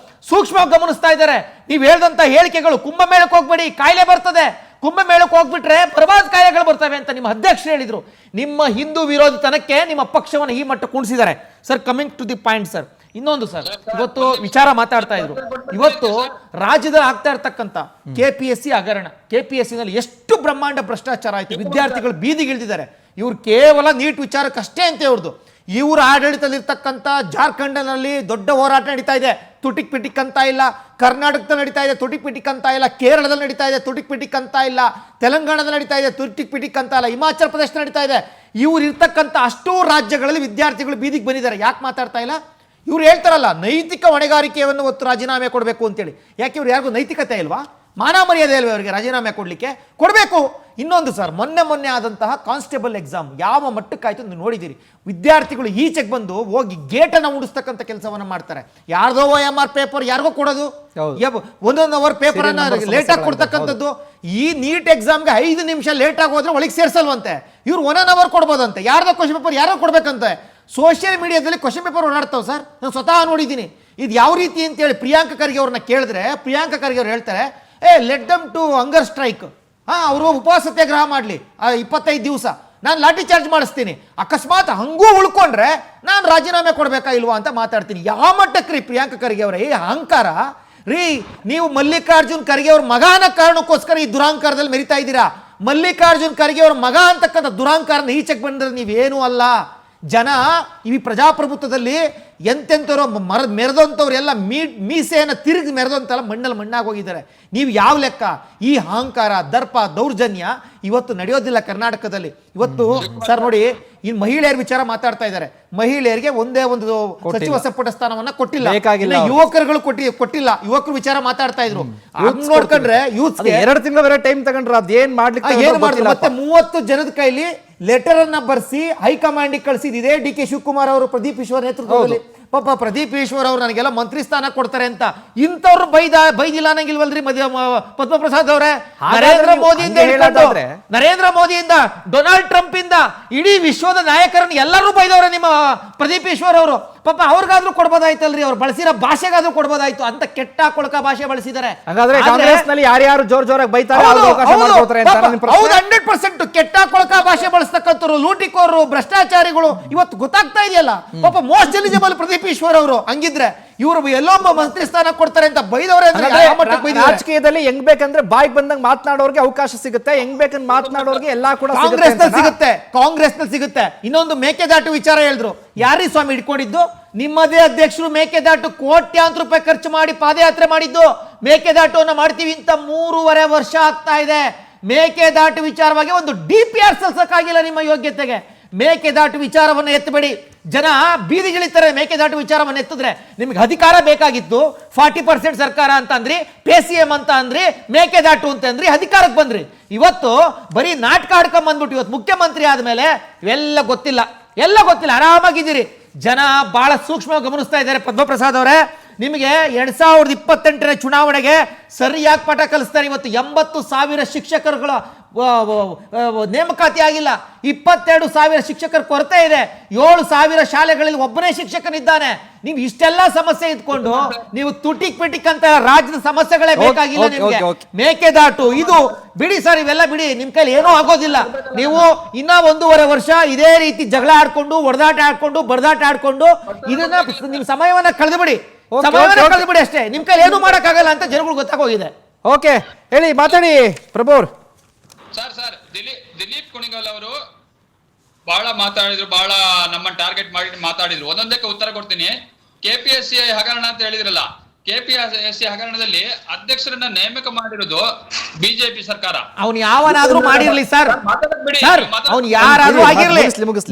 ಸೂಕ್ಷ್ಮವಾಗಿ ಗಮನಿಸ್ತಾ ಇದ್ದಾರೆ. ನೀವು ಹೇಳಿದಂತ ಹೇಳಿಕೆಗಳು, ಕುಂಭಮೇಳಕ್ಕೆ ಹೋಗ್ಬೇಡಿ ಕಾಯಿಲೆ ಬರ್ತದೆ, ಕುಂಭಮೇಳಕ್ಕೆ ಹೋಗ್ಬಿಟ್ರೆ ಪ್ರವಾದ ಕಾಯಿಲೆಗಳು ಬರ್ತವೆ ಅಂತ ನಿಮ್ಮ ಅಧ್ಯಕ್ಷರು ಹೇಳಿದ್ರು. ನಿಮ್ಮ ಹಿಂದೂ ವಿರೋಧಿತನಕ್ಕೆ ನಿಮ್ಮ ಪಕ್ಷವನ್ನು ಈ ಮಟ್ಟ ಕುಣಿಸಿದ್ದಾರೆ. Sir, coming to the point sir, ಇನ್ನೊಂದು ಸರ್, ಇವತ್ತು ವಿಚಾರ ಮಾತಾಡ್ತಾ ಇದ್ರು. ಇವತ್ತು ರಾಜ್ಯದಲ್ಲಿ ಆಗ್ತಾ ಇರ್ತಕ್ಕಂಥ KPSC ಹಗರಣ, KPSC ನಲ್ಲಿ ಎಷ್ಟು ಬ್ರಹ್ಮಾಂಡ ಭ್ರಷ್ಟಾಚಾರ ಆಯ್ತು. ವಿದ್ಯಾರ್ಥಿಗಳು ಬೀದಿಗಿಳಿದಿದ್ದಾರೆ. ಇವ್ರು ಕೇವಲ ನೀಟ್ ವಿಚಾರಕ್ಕಷ್ಟೇ ಅಂತ ಇವ್ರದ್ದು. ಇವ್ರ ಆಡಳಿತದಲ್ಲಿರ್ತಕ್ಕಂಥ ಜಾರ್ಖಂಡ್ನಲ್ಲಿ ದೊಡ್ಡ ಹೋರಾಟ ನಡೀತಾ ಇದೆ, ತುಟಿಕ್ ಪಿಟಿಕ್ ಅಂತ ಇಲ್ಲ. ಕರ್ನಾಟಕದಲ್ಲಿ ನಡೀತಾ ಇದೆ, ತುಟಿಕ್ ಪಿಟಿಕ್ ಅಂತ ಇಲ್ಲ. ಕೇರಳದಲ್ಲಿ ನಡೀತಾ ಇದೆ, ತುಟಿಕ್ ಪಿಟಿಕ್ ಅಂತ ಇಲ್ಲ. ತೆಲಂಗಾಣದಲ್ಲಿ ನಡೀತಾ ಇದೆ, ತುಟಿಕ್ ಪಿಟಿಕ್ ಅಂತ ಇಲ್ಲ. ಹಿಮಾಚಲ ಪ್ರದೇಶ ನಡೀತಾ ಇದೆ. ಇವ್ರು ಇರ್ತಕ್ಕಂಥ ಅಷ್ಟೂ ರಾಜ್ಯಗಳಲ್ಲಿ ವಿದ್ಯಾರ್ಥಿಗಳು ಬೀದಿಗೆ ಬಂದಿದ್ದಾರೆ. ಯಾಕೆ ಮಾತಾಡ್ತಾ ಇಲ್ಲ? ಇವ್ರು ಹೇಳ್ತಾರಲ್ಲ, ನೈತಿಕ ಹೊಣೆಗಾರಿಕೆಯನ್ನು ಹೊತ್ತು ರಾಜೀನಾಮೆ ಕೊಡಬೇಕು ಅಂತೇಳಿ. ಯಾಕೆ ಇವ್ರು ಯಾರಿಗೂ ನೈತಿಕತೆ ಇಲ್ವಾ? ಮಾನ ಮರ್ಯಾದೆ ಇಲ್ವಾ ಅವರಿಗೆ ರಾಜೀನಾಮೆ ಕೊಡಲಿಕ್ಕೆ? ಕೊಡಬೇಕು. ಇನ್ನೊಂದು ಸರ್, ಮೊನ್ನೆ ಆದಂತಹ ಕಾನ್ಸ್ಟೇಬಲ್ ಎಕ್ಸಾಮ್ ಯಾವ ಮಟ್ಟಕ್ಕಾಯ್ತು ನೀವು ನೋಡಿದ್ದೀರಿ. ವಿದ್ಯಾರ್ಥಿಗಳು ಈಚೆಗೆ ಬಂದು ಹೋಗಿ ಗೇಟನ್ನು ಉಡಿಸ್ತಕ್ಕಂಥ ಕೆಲಸವನ್ನು ಮಾಡ್ತಾರೆ. ಯಾರ್ದೋ OMR ಪೇಪರ್ ಯಾರಿಗೋ ಕೊಡೋದು, 1 ಅವರ್ ಪೇಪರ್ ಅನ್ನ ಲೇಟಾಗಿ ಕೊಡ್ತಕ್ಕಂಥದ್ದು. ಈ ನೀಟ್ ಎಕ್ಸಾಮ್ಗೆ 5 ನಿಮಿಷ ಲೇಟಾಗಿ ಹೋದ್ರೆ ಒಳಗೆ ಸೇರಿಸಲ್ವಂತೆ. ಇವ್ರು 1 ಅವರ್ ಕೊಡ್ಬೋದಂತೆ. ಯಾರ್ದೋ ಕ್ವಶನ್ ಪೇಪರ್ ಯಾರೋ ಕೊಡ್ಬೇಕಂತೆ. ಸೋಷಿಯಲ್ ಮೀಡಿಯಾದಲ್ಲಿ ಕ್ವಶನ್ ಪೇಪರ್ ಓಡಾಡ್ತಾವೆ ಸರ್, ನಾನು ಸ್ವತಃ ನೋಡಿದ್ದೀನಿ. ಇದು ಯಾವ ರೀತಿ ಅಂತೇಳಿ ಪ್ರಿಯಾಂಕ ಖರ್ಗೆ ಅವ್ರನ್ನ ಕೇಳಿದ್ರೆ, ಪ್ರಿಯಾಂಕ ಖರ್ಗೆ ಅವ್ರು ಹೇಳ್ತಾರೆ, let them to hunger strike. ಅವರು ಉಪವಾಸ ಸತ್ಯಾಗ್ರಹ ಮಾಡಲಿ 25 ದಿವಸ, ನಾನು ಲಾಠಿ ಚಾರ್ಜ್ ಮಾಡಿಸ್ತೀನಿ. ಅಕಸ್ಮಾತ್ ಹಂಗೂ ಉಳ್ಕೊಂಡ್ರೆ ನಾನು ರಾಜೀನಾಮೆ ಕೊಡ್ಬೇಕಾ ಇಲ್ವಾ ಅಂತ ಮಾತಾಡ್ತೀನಿ. ಯಾವ ಮಟ್ಟಕ್ಕೆ ರೀ ಪ್ರಿಯಾಂಕ ಖರ್ಗೆ ಅವರೇ ಅಹಂಕಾರ ರೀ? ನೀವು ಮಲ್ಲಿಕಾರ್ಜುನ್ ಖರ್ಗೆ ಅವ್ರ ಮಗ ಅನ್ನೋ ಕಾರಣಕ್ಕೋಸ್ಕರ ಈ ದುರಾಂಕಾರದಲ್ಲಿ ಮೆರಿತಾ ಇದ್ದೀರಾ. ಮಲ್ಲಿಕಾರ್ಜುನ್ ಖರ್ಗೆ ಅವ್ರ ಮಗ ಅಂತಕ್ಕಂಥ ದುರಾಂಕಾರನ ಈಚೆಗೆ ಬಂದ್ರೆ ನೀವೇನೂ ಅಲ್ಲ. ಜನ ಈ ಪ್ರಜಾಪ್ರಭುತ್ವದಲ್ಲಿ ಎಂತೆಂಥವ್ರು ಮೆರೆದಂಥವ್ರೆಲ್ಲ ಮೀಸೆಯನ್ನು ತಿರುಗಿ ಮೆರೆದಂತೆಲ್ಲ ಮಣ್ಣಲ್ಲಿ ಮಣ್ಣಾಗಿ ಹೋಗಿದ್ದಾರೆ. ನೀವು ಯಾವ ಲೆಕ್ಕ? ಈ ಅಹಂಕಾರ, ದರ್ಪ, ದೌರ್ಜನ್ಯ ಇವತ್ತು ನಡೆಯೋದಿಲ್ಲ ಕರ್ನಾಟಕದಲ್ಲಿ. ಇವತ್ತು ಸರ್ ನೋಡಿ, ಇನ್ನು ಮಹಿಳೆಯರ ವಿಚಾರ ಮಾತಾಡ್ತಾ ಇದ್ದಾರೆ. ಮಹಿಳೆಯರಿಗೆ ಒಂದೇ ಒಂದು ಸಚಿವ ಸಂಪುಟ ಸ್ಥಾನವನ್ನ ಕೊಟ್ಟಿಲ್ಲ. ಯುವಕರುಗಳು ಕೊಟ್ಟಿಲ್ಲ. ಯುವಕರು ವಿಚಾರ ಮಾತಾಡ್ತಾ ಇದ್ರು. ನೋಡ್ಕೊಂಡ್ರೆ ಯೂತ್ 2 ತಿಂಗಳ ಟೈಮ್ ತಗೊಂಡ್ರು, ಅದೇನ್ ಮಾಡ್ಲಿಕ್ಕೆ ಏನ್ ಮಾಡಿದ್ರು? ಮತ್ತೆ 30 ಜನದ ಕೈಲಿ ಲೆಟರ್ ಅನ್ನ ಬರ್ಸಿ ಹೈಕಮಾಂಡ್ ಕಳಿಸಿದ ಇದೇ DK ಶಿವಕುಮಾರ್ ಅವರು, ಪ್ರದೀಪ್ ಈಶ್ವರ್ ನೇತೃತ್ವದಲ್ಲಿ. ಪಾಪ ಪ್ರದೀಪ್ ಈಶ್ವರ್ ಅವರು ನನಗೆಲ್ಲ ಮಂತ್ರಿ ಸ್ಥಾನ ಕೊಡ್ತಾರೆ ಅಂತ ಇಂಥವ್ರು ಬೈದಿಲ್ಲ ಅನ್ನಂಗಿಲ್ವಲ್ರಿ ಪದ್ಮಪ್ರಸಾದ್ ಅವರೇ? ನರೇಂದ್ರ ಮೋದಿಯಿಂದ ಡೊನಾಲ್ಡ್ ಟ್ರಂಪ್ ಇಂದ ಇಡೀ ವಿಶ್ವದ ನಾಯಕರನ್ನು ಎಲ್ಲರೂ ಬೈದವ್ರೆ ನಿಮ್ಮ ಪ್ರದೀಪ್ ಈಶ್ವರ್ ಅವರು. ಪಾಪ ಅವ್ರಿಗಾದ್ರೂ ಕೊಡ್ಬೋದಾಯ್ತಲ್ರಿ, ಅವ್ರು ಬಳಸಿರೋ ಭಾಷೆಗಾದ್ರೂ ಕೊಡ್ಬೋದಾಯ್ತು. ಅಂತ ಕೆಟ್ಟ ಕೊಳಕ ಭಾಷೆ ಬಳಸಿದ್ದಾರೆ. ಯಾರ್ಯಾರು ಜೋರಾಗಿ ಬೈತಾರೆ 100% ಕೆಟ್ಟ ಕೊಳಕ ಭಾಷೆ ಬಳಸ್ತಕ್ಕಂಥವ್ರು, ಲೂಟಿಕೋರು, ಭ್ರಷ್ಟಾಚಾರಿಗಳು ಇವತ್ತು ಗೊತ್ತಾಗ್ತಾ ಇದೆಯಲ್ಲ. ಪಾಪ ಮೋಸ್ಟ್ ಎಲಿಜಿಬಲ್ ಪ್ರದೀಪ್ ಈಶ್ವರ್ ಅವರು. ಹಂಗಿದ್ರೆ ಇವರು ಎಲ್ಲೊಬ್ಬ ಮಂತ್ರಿ ಸ್ಥಾನ ಕೊಡ್ತಾರೆ ಅಂತ ಬೈದವರೇ. ರಾಜಕೀಯದಲ್ಲಿ ಹೆಂಗ್ ಬೇಕಂದ್ರೆ ಬಾಯಿಗೆ ಬಂದಂಗೆ ಮಾತನಾಡೋರ್ಗೆ ಅವಕಾಶ ಸಿಗುತ್ತೆ, ಹೆಂಗ್ ಬೇಕಂದ್ರೆ ಮಾತನಾಡೋರ್ಗೆ ಎಲ್ಲಾ ಕೂಡ ಕಾಂಗ್ರೆಸ್ನಲ್ಲಿ ಸಿಗುತ್ತೆ. ಇನ್ನೊಂದು ಮೇಕೆದಾಟು ವಿಚಾರ ಹೇಳಿದ್ರು. ಯಾರೀ ಸ್ವಾಮಿ ಇಟ್ಕೊಂಡಿದ್ದು? ನಿಮ್ಮದೇ ಅಧ್ಯಕ್ಷರು ಮೇಕೆದಾಟು ಕೋಟ್ಯಾಂತರ ರೂಪಾಯಿ ಖರ್ಚು ಮಾಡಿ ಪಾದಯಾತ್ರೆ ಮಾಡಿದ್ದು. ಮೇಕೆದಾಟುವನ್ನು ಮಾಡ್ತೀವಿ ಅಂತ 3.5 ವರ್ಷ ಆಗ್ತಾ ಇದೆ. ಮೇಕೆದಾಟು ವಿಚಾರವಾಗಿ ಒಂದು DPR ಸಲ್ಲಿಸಕ್ಕಾಗಿಲ್ಲ ನಿಮ್ಮ ಯೋಗ್ಯತೆಗೆ. ಮೇಕೆದಾಟು ವಿಚಾರವನ್ನು ಎತ್ತಬೇಡಿ. ಜನ ಬೀದಿಗಿಳಿತಾರೆ ಮೇಕೆದಾಟು ವಿಚಾರವನ್ನು ಎತ್ತಿದ್ರೆ. ನಿಮ್ಗೆ ಅಧಿಕಾರ ಬೇಕಾಗಿತ್ತು, 40% ಸರ್ಕಾರ ಅಂತ ಅಂದ್ರಿ, PCM ಅಂತ ಅಂದ್ರಿ, ಮೇಕೆದಾಟು ಅಂತ ಅಂದ್ರಿ, ಅಧಿಕಾರಕ್ಕೆ ಬಂದ್ರಿ. ಇವತ್ತು ಬರೀ ನಾಟಕ ಆಡ್ಕೊಂಡ್ ಬಂದ್ಬಿಟ್ಟು ಇವತ್ತು ಮುಖ್ಯಮಂತ್ರಿ ಆದ್ಮೇಲೆ ಇವೆಲ್ಲ ಗೊತ್ತಿಲ್ಲ, ಆರಾಮಾಗಿದ್ದೀರಿ. ಜನ ಬಹಳ ಸೂಕ್ಷ್ಮವಾಗಿ ಗಮನಿಸ್ತಾ ಇದ್ದಾರೆ. ಪದ್ಮಪ್ರಸಾದ್ ಅವರೇ, ನಿಮಗೆ 2028ರ ಚುನಾವಣೆಗೆ ಸರಿಯಾಗಿ ಪಾಠ ಕಲಿಸ್ತಾರೆ. ಇವತ್ತು 80,000 ಶಿಕ್ಷಕರುಗಳ ನೇಮಕಾತಿ ಆಗಿಲ್ಲ, 22,000 ಶಿಕ್ಷಕರ ಕೊರತೆ ಇದೆ, 7,000 ಶಾಲೆಗಳಲ್ಲಿ ಒಬ್ಬನೇ ಶಿಕ್ಷಕನಿದ್ದಾನೆ. ನೀವು ಇಷ್ಟೆಲ್ಲ ಸಮಸ್ಯೆ ಇದ್ಕೊಂಡು ನೀವು ತುಟಿಕ್ ಪಿಟಿಕ್ ಅಂತ ರಾಜ್ಯದ ಸಮಸ್ಯೆಗಳೇ ಬೇಕಾಗಿಲ್ಲ ನಿಮ್ಗೆ. ಮೇಕೆದಾಟು ಇದು ಬಿಡಿ ಸರ್, ಇವೆಲ್ಲ ಬಿಡಿ, ನಿಮ್ ಕೈಲಿ ಏನೂ ಆಗೋದಿಲ್ಲ. ನೀವು ಇನ್ನ 1.5 ವರ್ಷ ಇದೇ ರೀತಿ ಜಗಳ ಆಡ್ಕೊಂಡು ಹೊಡೆದಾಟ ಆಡ್ಕೊಂಡು ಬಡದಾಟ ಆಡ್ಕೊಂಡು ಇದನ್ನ ನಿಮ್ ಸಮಯವನ್ನ ಕಳೆದುಬಿಡಿ, ಕಳೆದುಬಿಡಿ ಅಷ್ಟೇ. ನಿಮ್ ಕೈಲಿ ಏನು ಮಾಡಕ್ಕಾಗಲ್ಲ ಅಂತ ಜನಗಳು ಗೊತ್ತಾಗೋಗಿದೆ. ಓಕೆ, ಹೇಳಿ, ಮಾತಾಡಿ ಪ್ರಭು ಅವ್ರು. ಸರ್ ದಿಲೀಪ್ ಕುಣಿಗಲ್ ಅವರು ಬಹಳ ಮಾತಾಡಿದ್ರು, ಬಹಳ ನಮ್ಮ ಟಾರ್ಗೆಟ್ ಮಾಡಿ ಮಾತಾಡಿದ್ರು. ಒಂದೊಂದಕ್ಕೆ ಉತ್ತರ ಕೊಡ್ತೀನಿ. KPSC ಹಗರಣ ಅಂತ ಹೇಳಿದ್ರಲ್ಲ, KPSC ಹಗರಣದಲ್ಲಿ ಅಧ್ಯಕ್ಷರನ್ನ ನೇಮಕ ಮಾಡಿರೋದು ಬಿಜೆಪಿ ಸರ್ಕಾರ. ಅವ್ನು ಯಾವನಾದ್ರೂ ಮಾಡಿರ್ಲಿ ಸರ್, ಅವ್ನು ಯಾರಾದ್ರೂ ಆಗಿರ್ಲಿ,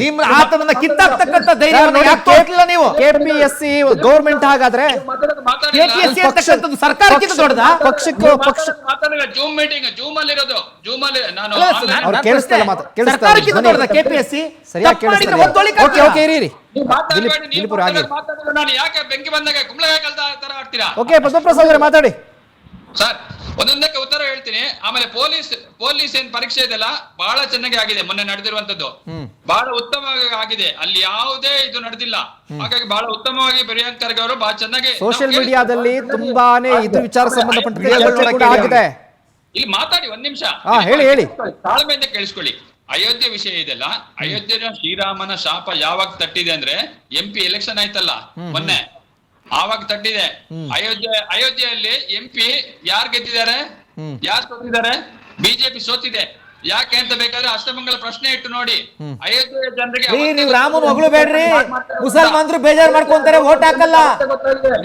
ನಿಮ್ ಆತನನ್ನ ಕಿತ್ತಾಕ್ತಕ್ಕಂತ ಧೈರ್ಯವನ್ನು ಯಾಕೆ ತೋರಿಸಲಿಲ್ಲ ನೀವು? KPSC ಗೌರ್ಮೆಂಟ್ ಹಾಗಾದ್ರೆ KPSC ಅಂತಕ್ಕಂಥದ್ದು ಸರ್ಕಾರಕ್ಕಿಂತ ದೊಡ್ಡದ? ಜೂಮ್ ಮೀಟಿಂಗ್, ಜೂಮ್ ಅಲ್ಲಿ ಇರೋದು, ಜೂಮ್ ಅಲ್ಲಿ ನಾನು ಅವ್ರು ಕೇಳಿಸ್ತಲ್ಲ ಮಾತು, ಸರ್ಕಾರಕ್ಕಿಂತ ದೊಡ್ಡದ KPSC? ಸರಿಯಾಗಿ ಕೇಳಿಸ್ತಾ ಓಕೆ ಓಕೆ ಇರಿ ನಾನು ಯಾಕೆ ಬೆಂಕಿ ಬಂದಾಗ ಕುಂಬಳಕಾಯಿ ಕಲ್ತ ತರ ಆಡ್ತೀರಾ? ಓಕೆ, ಪದ್ಮಪ್ರಸಾದ್ ಅವರೇ ಮಾತಾಡಿ ಸರ್. ಒಂದೊಂದಕ್ಕೆ ಉತ್ತರ ಹೇಳ್ತೀನಿ. ಆಮೇಲೆ ಪೊಲೀಸ್ ಏನ್ ಪರೀಕ್ಷೆ ಇದೆಲ್ಲ ಬಹಳ ಚೆನ್ನಾಗಿ ಆಗಿದೆ, ಮೊನ್ನೆ ನಡೆದಿರುವಂತದ್ದು ಬಹಳ ಉತ್ತಮವಾಗಿ ಆಗಿದೆ, ಅಲ್ಲಿ ಯಾವುದೇ ಇದು ನಡೆದಿಲ್ಲ. ಹಾಗಾಗಿ ಬಹಳ ಉತ್ತಮವಾಗಿ ಪ್ರಿಯಾಂಕ್ ಖರ್ಗೆ ಅವರು ಬಹಳ ಚೆನ್ನಾಗಿ ಸೋಷಿಯಲ್ ಮೀಡಿಯಾದಲ್ಲಿ ತುಂಬಾನೇ ಇದು ವಿಚಾರ ಸಂಬಂಧಪಟ್ಟ ಆಗಿದೆ. ಇಲ್ಲಿ ಮಾತಾಡಿ ಒಂದ್ ನಿಮಿಷ, ಹೇಳಿ ತಾಳ್ಮೆಯಿಂದ ಕೇಳಿಸ್ಕೊಳ್ಳಿ. ಅಯೋಧ್ಯೆ ವಿಷಯ ಇದೆಲ್ಲ, ಅಯೋಧ್ಯೆಯ ಶ್ರೀರಾಮನ ಶಾಪ ಯಾವಾಗ ತಟ್ಟಿದೆ ಅಂದ್ರೆ MP ಎಲೆಕ್ಷನ್ ಆಯ್ತಲ್ಲ ಮೊನ್ನೆ, ಆವಾಗ ತಟ್ಟಿದೆ. ಅಯೋಧ್ಯೆಯಲ್ಲಿ MP ಯಾರು ಗೆದ್ದಿದ್ದಾರೆ, ಯಾರು ಸೋತಿದ್ದಾರೆ? ಬಿಜೆಪಿ ಸೋತಿದೆ. ಯಾಕೆ ಅಂತ ಬೇಕಾದ್ರೆ ಅಷ್ಟಮಂಗಲ ಪ್ರಶ್ನೆ ಇಟ್ಟು ನೋಡಿ. ಅಯೋಧ್ಯೆಯ ಜನರಿಗೆ ನೀವು ರಾಮನ್ ಹೊಗಳು ಬೇಡ್ರಿ, ಮುಸಲ್ಮಾನರು ಬೇಜಾರ್ ಮಾಡ್ಕೊಂತಾರೆ, ಓಟ್ ಹಾಕಲ್ಲ.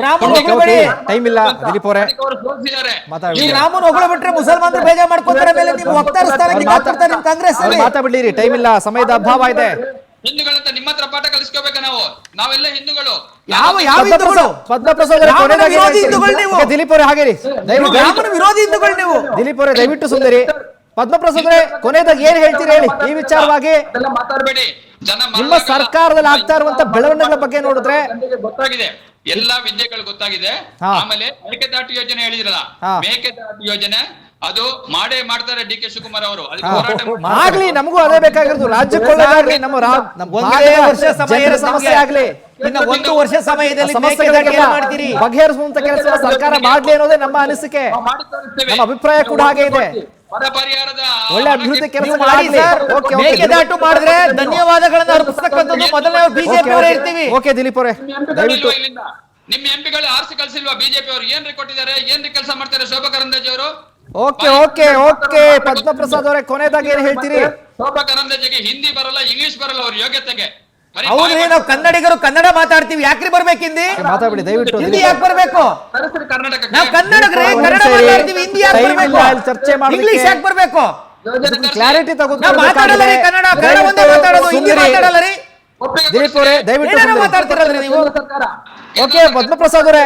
ರಾಮನ್ ಹೊಗಳಬೇಡಿ, ಟೈಮ್ ಇಲ್ಲ. ದಿಲೀಪ್ ಅವರೇ ನೀವು ರಾಮನ್ ಹೊಗಳು ಬಿಟ್ರೆ ಮುಸಲ್ಮಾನರು ಬೇಜಾರ್ ಮಾಡ್ಕೊಂತಾರೆ, ಮೇಲೆ ನೀವು ವಕ್ತಾರ ಕಾಂಗ್ರೆಸ್ ಮಾತಾಡ್ಬಿಡ್ರಿ, ಟೈಮ್ ಇಲ್ಲ, ಸಮಯದ ಅಭಾವ ಇದೆ. ಹಿಂದೂಗಳಂತ ನಿಮ್ಮ ಹತ್ರ ಪಾಠ ಕಲಿಸ್ಕೋಬೇಕ ನಾವೆಲ್ಲ ಹಿಂದೂಗಳು. ಯಾವ ಹಿಂದೂಗಳು? ಪದ್ಮಪ್ರಸಾದ್ ದಿಲೀಪ್ ಅವರೇ ಹಾಗೇರಿ, ವಿರೋಧಿ ಹಿಂದೂಗಳು ನೀವು. ದಿಲೀಪ್ ಅವರೇ ದಯವಿಟ್ಟು ಸುಂದರಿ. ಪದ್ಮಪ್ರಸಾದ್ ಅವರೇ ಕೊನೆಯದಾಗ ಏನ್ ಹೇಳ್ತೀರಿ ಹೇಳಿ ಈ ವಿಚಾರವಾಗಿ? ಮಾತಾಡಬೇಡಿ. ನಿಮ್ಮ ಸರ್ಕಾರದಲ್ಲಿ ಆಗ್ತಾ ಇರುವಂತ ಬೆಳವಣಿಗೆಗಳ ಬಗ್ಗೆ ನೋಡಿದ್ರೆ ಗೊತ್ತಾಗಿದೆ, ಎಲ್ಲಾ ವಿದ್ಯೆಗಳು ಗೊತ್ತಾಗಿದೆ. ಆಮೇಲೆ ಮೇಕೆದಾಟು ಯೋಜನೆ ಹೇಳಿದ್ರಲ್ಲ, ಮೇಕೆದಾಟು ಯೋಜನೆ ಅದು ಮಾಡ್ತಾರೆ DK ಶಿವಕುಮಾರ್ ಅವರು. ಆಗ್ಲಿ, ನಮಗೂ ಅದೇ ಬೇಕಾಗಿರೋದು, ರಾಜ್ಯಕ್ಕೊಳ್ಳೋದಾಗ್ಲಿ, ನಮ್ಮ ವರ್ಷ ಸಮಸ್ಯೆ ಆಗ್ಲಿ, ಇನ್ನ 1 ವರ್ಷ ಸಮಯದಲ್ಲಿ ಬಗೆಹರಿಸುವಂತ ಕೆಲಸ ಸರ್ಕಾರ ಮಾಡ್ಲಿ ಅನ್ನೋದೇ ನಮ್ಮ ಅನಿಸಿಕೆ, ನಮ್ಮ ಅಭಿಪ್ರಾಯ ಕೂಡ ಹಾಗೆ ಇದೆ. ಒಳ್ಳೆ ಅಭಿವೃದ್ಧಿ ಕೆಲಸ ಮಾಡಿ ಸರ್. ಮೇಕೆದಾಟು ಮಾಡಿದ್ರೆ ಧನ್ಯವಾದಗಳನ್ನ ಅರ್ಪಿಸತಕ್ಕಂಥದ್ದು ಮೊದಲನೇ ಬಿಜೆಪಿ ಅವರೇ ಇರ್ತೀವಿ. ಓಕೆ ದಿಲೀಪ್ ಅವರೇ ದಯವಿಟ್ಟು. ನಿಮ್ಮ ಎಂಪಿಗಳು ಆರ್ಸಿ ಕಳ್ಸಿಲ್ವಾ ಬಿಜೆಪಿ ಅವರು? ಏನ್ರಿ ಕೊಟ್ಟಿದ್ದಾರೆ, ಏನ್ರಿ ಕೆಲಸ ಮಾಡ್ತಾರೆ ಶೋಭಾ ಕರಂದ್ಲಾಜೆ ಅವರು? ಓಕೆ ಓಕೆ ಓಕೆ ಪದ್ಮಪ್ರಸಾದ್ ಅವರೇ ಕೊನೆಯದಾಗ ಏನ್ ಹೇಳ್ತೀರಿ? ಶೋಭಾ ಕರಂದ್ಲಾಜೆಗೆ ಹಿಂದಿ ಬರಲ್ಲ, ಇಂಗ್ಲಿಷ್ ಬರಲ್ಲ, ಅವ್ರ ಯೋಗ್ಯತೆಗೆ. ಹೌದ್ರಿ, ನಾವು ಕನ್ನಡಿಗರು ಕನ್ನಡ ಮಾತಾಡ್ತೀವಿ, ಯಾಕ್ರಿ ಬರ್ಬೇಕು ಹಿಂದಿ? ಮಾತಾಡ್ಬಿಡಿ ದಯವಿಟ್ಟು. ಹಿಂದಿ ಯಾಕೆ ಬರ್ಬೇಕು? ನಾವು ಕನ್ನಡಿಗರೇ, ಕನ್ನಡ ಮಾತಾಡ್ತೀವಿ, ಹಿಂದಿ ಯಾಕೆ ಬರ್ಬೇಕು? ಚರ್ಚೆ ಮಾಡಿ ಇಂಗ್ಲಿಷ್ ಯಾಕೆ ಬರ್ಬೇಕು? ಕ್ಲಾರಿಟಿ ನಾವು ಮಾತಾಡಲ್ಲ ರೀ ಕನ್ನಡ, ಕನ್ನಡ ಒಂದೇ ಮಾತಾಡೋದು, ಹಿಂದಿ ಮಾತಾಡಲ್ಲ ರೀ. ದಿಲೀಪ್ ಅವರೇ ದಯವಿಟ್ಟು ಮಾತಾಡ್ತಿರಲ್ರಿ ನೀವು. ಓಕೆ ಪದ್ಮಪ್ರಸಾದ್ ಅವರೇ,